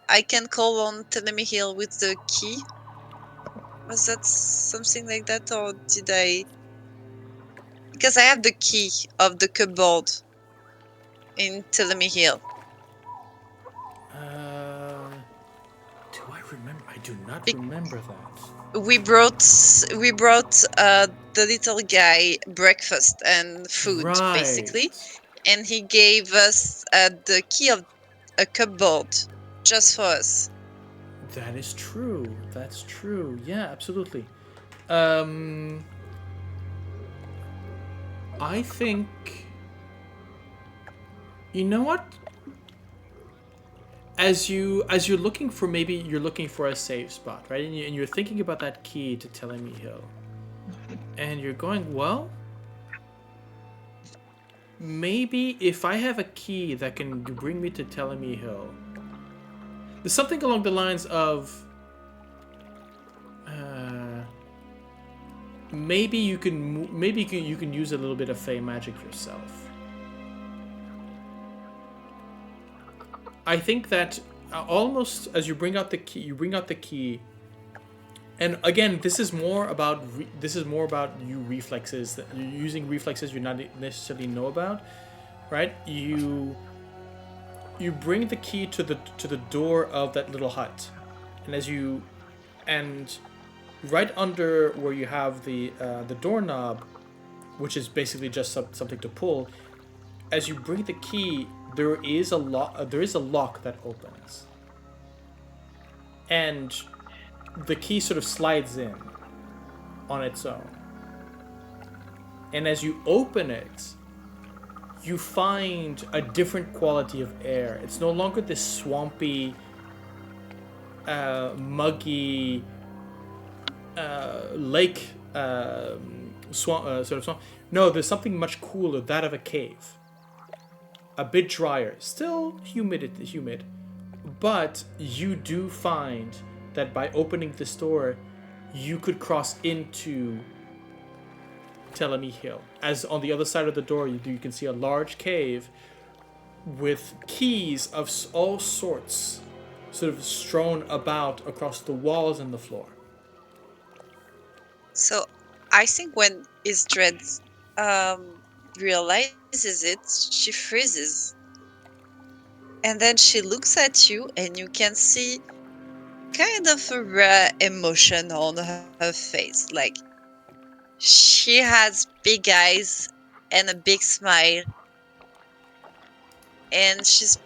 I can call on Telemy Hill with the key. Was that something like that, or did I? Because I have the key of the cupboard in Telemy Hill. Do I remember? I do not remember that. We brought the little guy breakfast and food, basically, and he gave us the key of a cupboard just for us. That is true. That's true. Yeah, absolutely. I think... You know what? As you're looking for, maybe you're looking for a safe spot, right? And you're thinking about that key to Telemy Hill. And you're going, well... Maybe if I have a key that can bring me to Telemy Hill... There's something along the lines of... maybe you can use a little bit of Fey magic yourself. I think that almost as you bring out the key, and again, this is more about you reflexes that you're using reflexes you not necessarily know about, right? You you bring the key to the door of that little hut, and right under where you have the doorknob, which is basically just something to pull. As you bring the key, there is a lock that opens, and the key sort of slides in on its own. And as you open it, you find a different quality of air. It's no longer this swampy, muggy lake sort of swamp. No, there's something much cooler, that of a cave. A bit drier, still humid, but you do find that by opening this door, you could cross into Telemy Hill. As on the other side of the door, you can see a large cave with keys of all sorts sort of strewn about across the walls and the floor. So I think when Ysdred realizes it, she freezes. And then she looks at you, and you can see kind of a rare emotion on her face. Like, she has big eyes and a big smile. And she's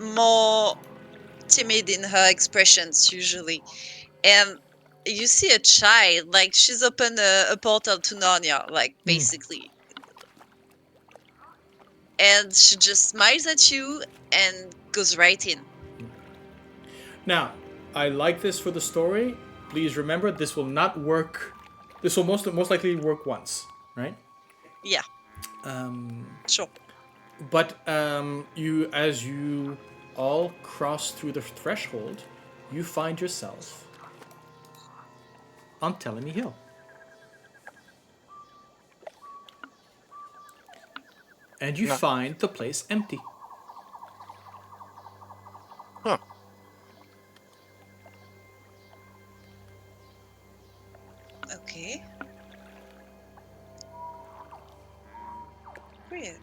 more timid in her expressions usually. And you see a child, like she's opened a portal to Narnia, like basically. And she just smiles at you and goes right in. Now, I like this for the story. Please remember, this will not work. This will most likely work once, right? Yeah. Sure. But as you all cross through the threshold, you find yourself on Telemy Hill. And you find the place empty. Huh. Okay. Weird.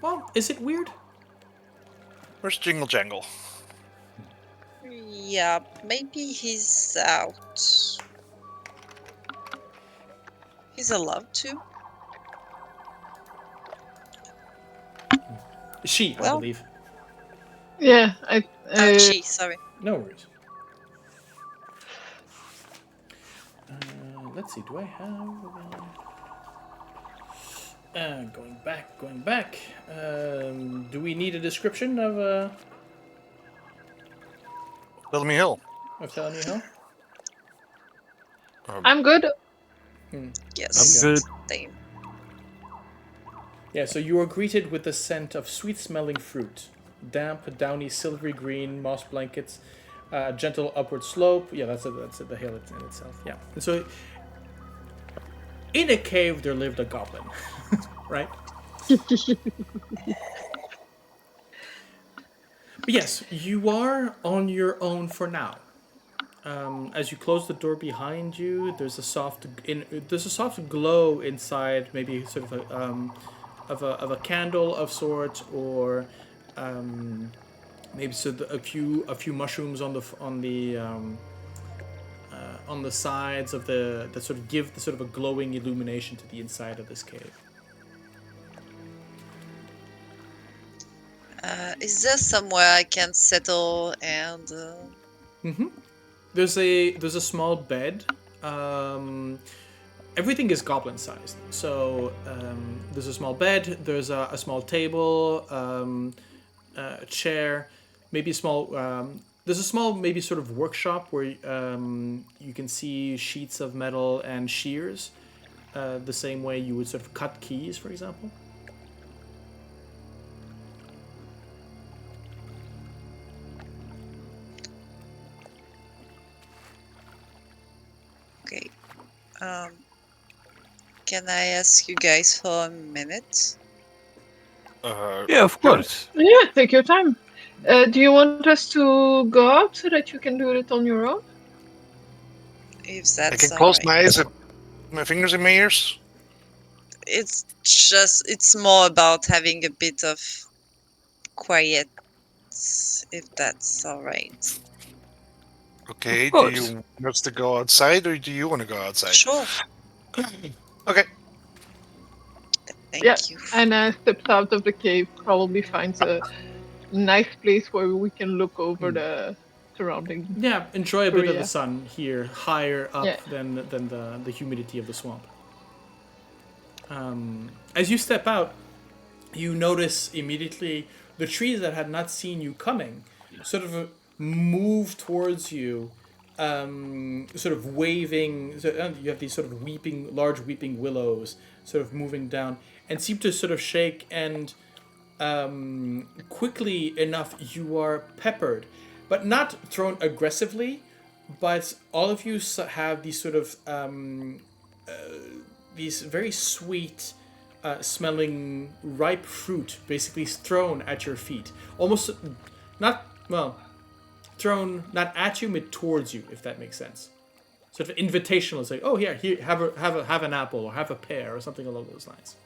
Well, is it weird? Where's Jingle Jangle? Yeah, maybe he's out. He's allowed to. She, I believe. Yeah, She, sorry. No worries. Let's see, do I have... going back. Do we need a description of Telemy Hill. Telemy Hill? I'm good. Yes. I'm good. Same. Yeah, so you are greeted with the scent of sweet-smelling fruit. Damp, downy, silvery green moss blankets, gentle upward slope. Yeah, that's it, the hill in itself. Yeah. And so, in a cave, there lived a goblin, right? But yes, you are on your own for now. As you close the door behind you, there's a soft glow inside, maybe sort of a candle of sorts, or maybe a few mushrooms on the sides of that sort of give the sort of a glowing illumination to the inside of this cave. Is there somewhere I can settle and... There's a small bed. Everything is goblin sized. So there's a small bed. There's a small table, a chair, maybe a small. There's a small maybe sort of workshop where you can see sheets of metal and shears, the same way you would sort of cut keys, for example. Okay. Can I ask you guys for a minute? Yeah, of course. Yeah, take your time. Do you want us to go out so that you can do it on your own? If I that's can close alright. my eyes and my fingers in my ears. it's more about having a bit of quiet, if that's all right. Okay, do course. you want us to go outside or do you want to go outside? Sure. Okay. Thank Yeah, you. Anna steps out of the cave, probably finds a nice place where we can look over the surrounding Yeah, enjoy a bit of the area. sun here, higher up Yeah. than the humidity of the swamp. As you step out, you notice immediately the trees that had not seen you coming sort of move towards you, sort of waving. So, you have these sort of large weeping willows sort of moving down and seem to sort of shake, and quickly enough you are peppered, but not thrown aggressively, but all of you have these sort of these very sweet smelling ripe fruit basically thrown at your feet, almost not well thrown not at you but towards you, if that makes sense. Sort of invitational. It's like, oh, here, have an apple or have a pear or something along those lines.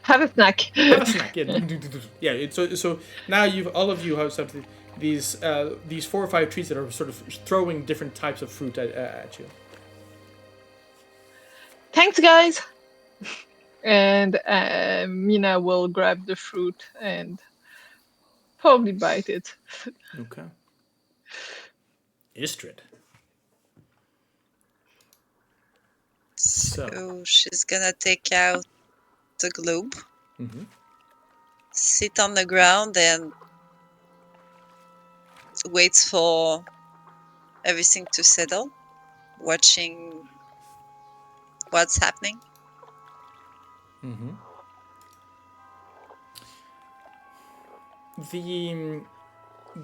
Have a snack. Have a snack. Yeah, yeah. So now all of you have something. These 4 or 5 trees that are sort of throwing different types of fruit at you. Thanks, guys. And Mina will grab the fruit and probably bite it. Okay. Ysdred. So she's gonna take out the globe, sit on the ground, and wait for everything to settle, watching what's happening.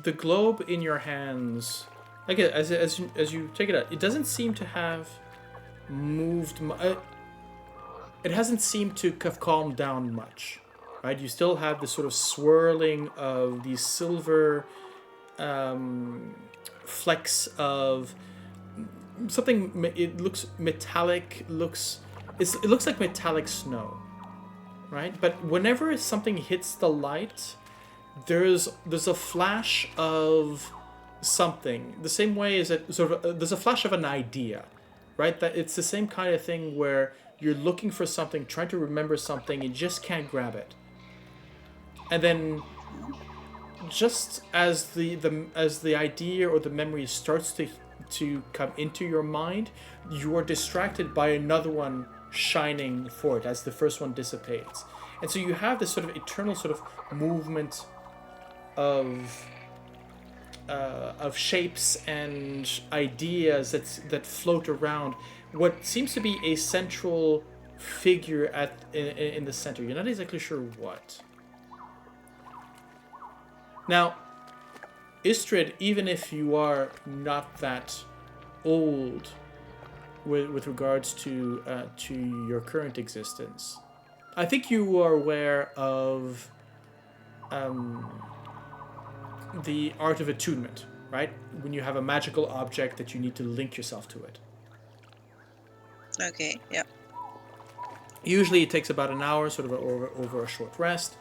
The globe in your hands, like as you take it out, it doesn't seem to have moved. It hasn't seemed to have calmed down much, right? You still have this sort of swirling of these silver flecks of something. It looks metallic. It looks like metallic snow, right? But whenever something hits the light, there's a flash of something. The same way as it sort of there's a flash of an idea, right? That it's the same kind of thing where you're looking for something, trying to remember something, and just can't grab it. And then, just as the idea or the memory starts to come into your mind, you are distracted by another one shining for it as the first one dissipates. And so you have this sort of eternal sort of movement of shapes and ideas that float around what seems to be a central figure in the center. You're not exactly sure what. Now, Ysdred, even if you are not that old with regards to your current existence, I think you are aware of the art of attunement, right? When you have a magical object that you need to link yourself to it. Okay, yeah. Usually it takes about an hour, sort of over a short rest.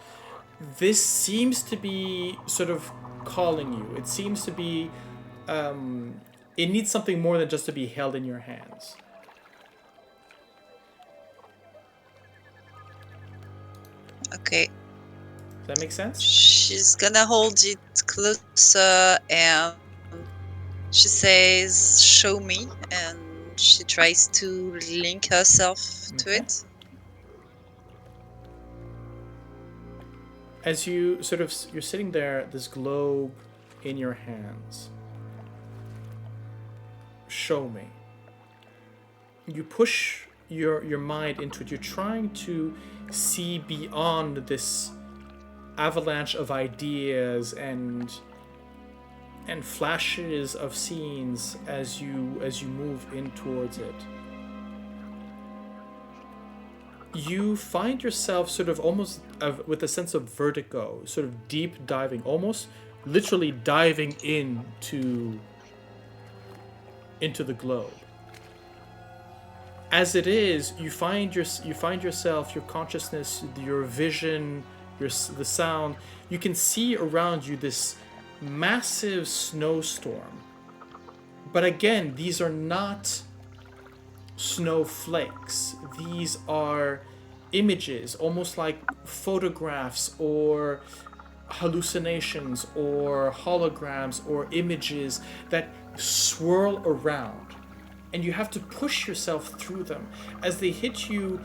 This seems to be sort of calling you. It seems to be... it needs something more than just to be held in your hands. Okay. Does that make sense? She's gonna hold it closer and she says, "Show me," and she tries to link herself to it. As you're sitting there, this globe in your hands. Show me. You push your mind into it. You're trying to see beyond this avalanche of ideas and flashes of scenes as you move in towards it. You find yourself sort of almost with a sense of vertigo, sort of deep diving, almost literally diving into the globe. As it is, you find yourself, your consciousness, your vision, the sound. You can see around you this massive snowstorm. But again, these are not snowflakes. These are images, almost like photographs or hallucinations or holograms or images that swirl around. And you have to push yourself through them. As they hit you,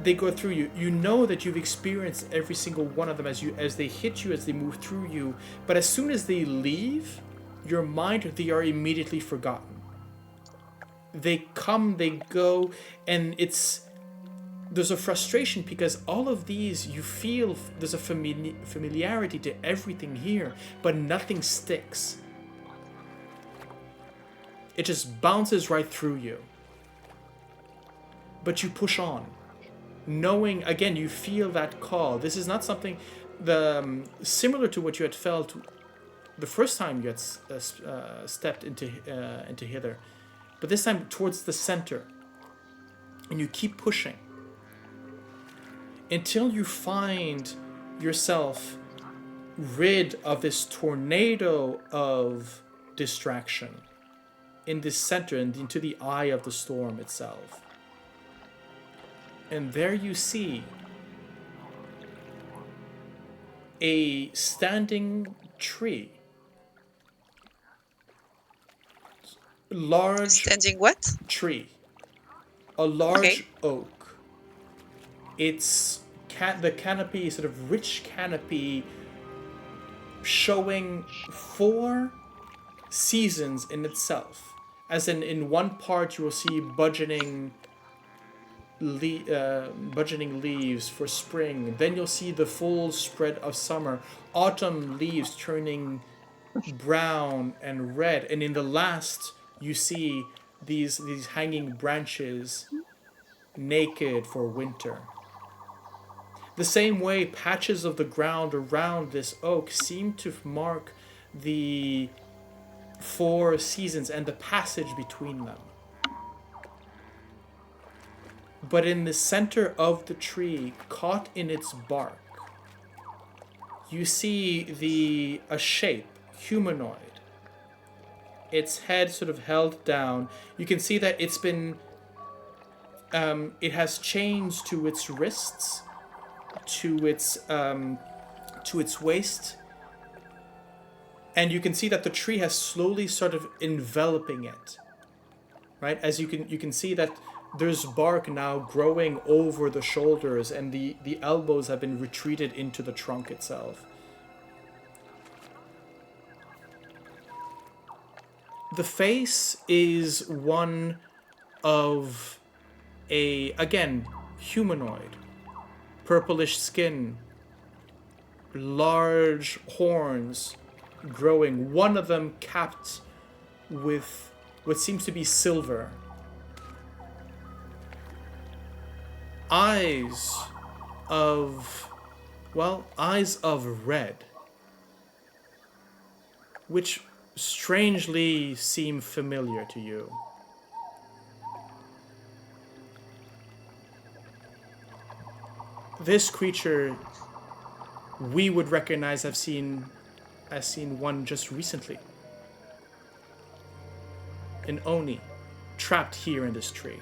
they go through you. You know that you've experienced every single one of them as they hit you, as they move through you. But as soon as they leave your mind, they are immediately forgotten. They come, they go, and there's a frustration because all of these, you feel there's a familiarity to everything here, but nothing sticks. It just bounces right through you. But you push on. Knowing, again, you feel that call. This is not something similar to what you had felt the first time you had stepped into hither. But this time towards the center. And you keep pushing. Until you find yourself rid of this tornado of distraction in this center and into the eye of the storm itself. And there you see a standing tree. Large Standing what? tree. A large Okay. oak. It's the canopy, sort of rich canopy, showing 4 seasons in itself. As in one part you will see budgeting leaves for spring. Then you'll see the full spread of summer. Autumn leaves turning brown and red. And in the last, you see these hanging branches naked for winter. The same way, patches of the ground around this oak seem to mark the 4 seasons and the passage between them. But in the center of the tree, caught in its bark, you see a shape, humanoid. Its head sort of held down. You can see that it's been, it has chains to its wrists, to its waist. And you can see that the tree has slowly sort of enveloping it, right? As you can see that there's bark now growing over the shoulders, and the elbows have been retreated into the trunk itself. The face is one of again, humanoid, purplish skin, large horns growing, one of them capped with what seems to be silver. Eyes of red, which strangely seem familiar to you. This creature we would recognize as seen one just recently. An Oni, trapped here in this tree.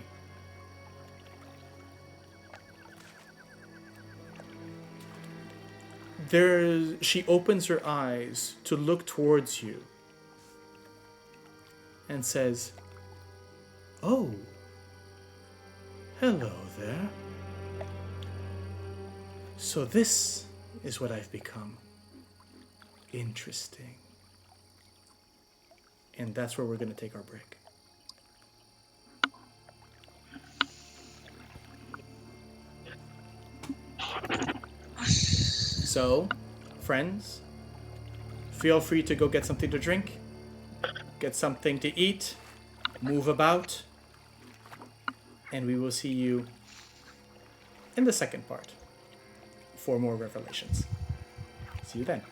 She opens her eyes to look towards you and says, "Oh, hello there. So this is what I've become. Interesting." And that's where we're going to take our break. So, friends, feel free to go get something to drink, get something to eat, move about, and we will see you in the second part for more revelations. See you then.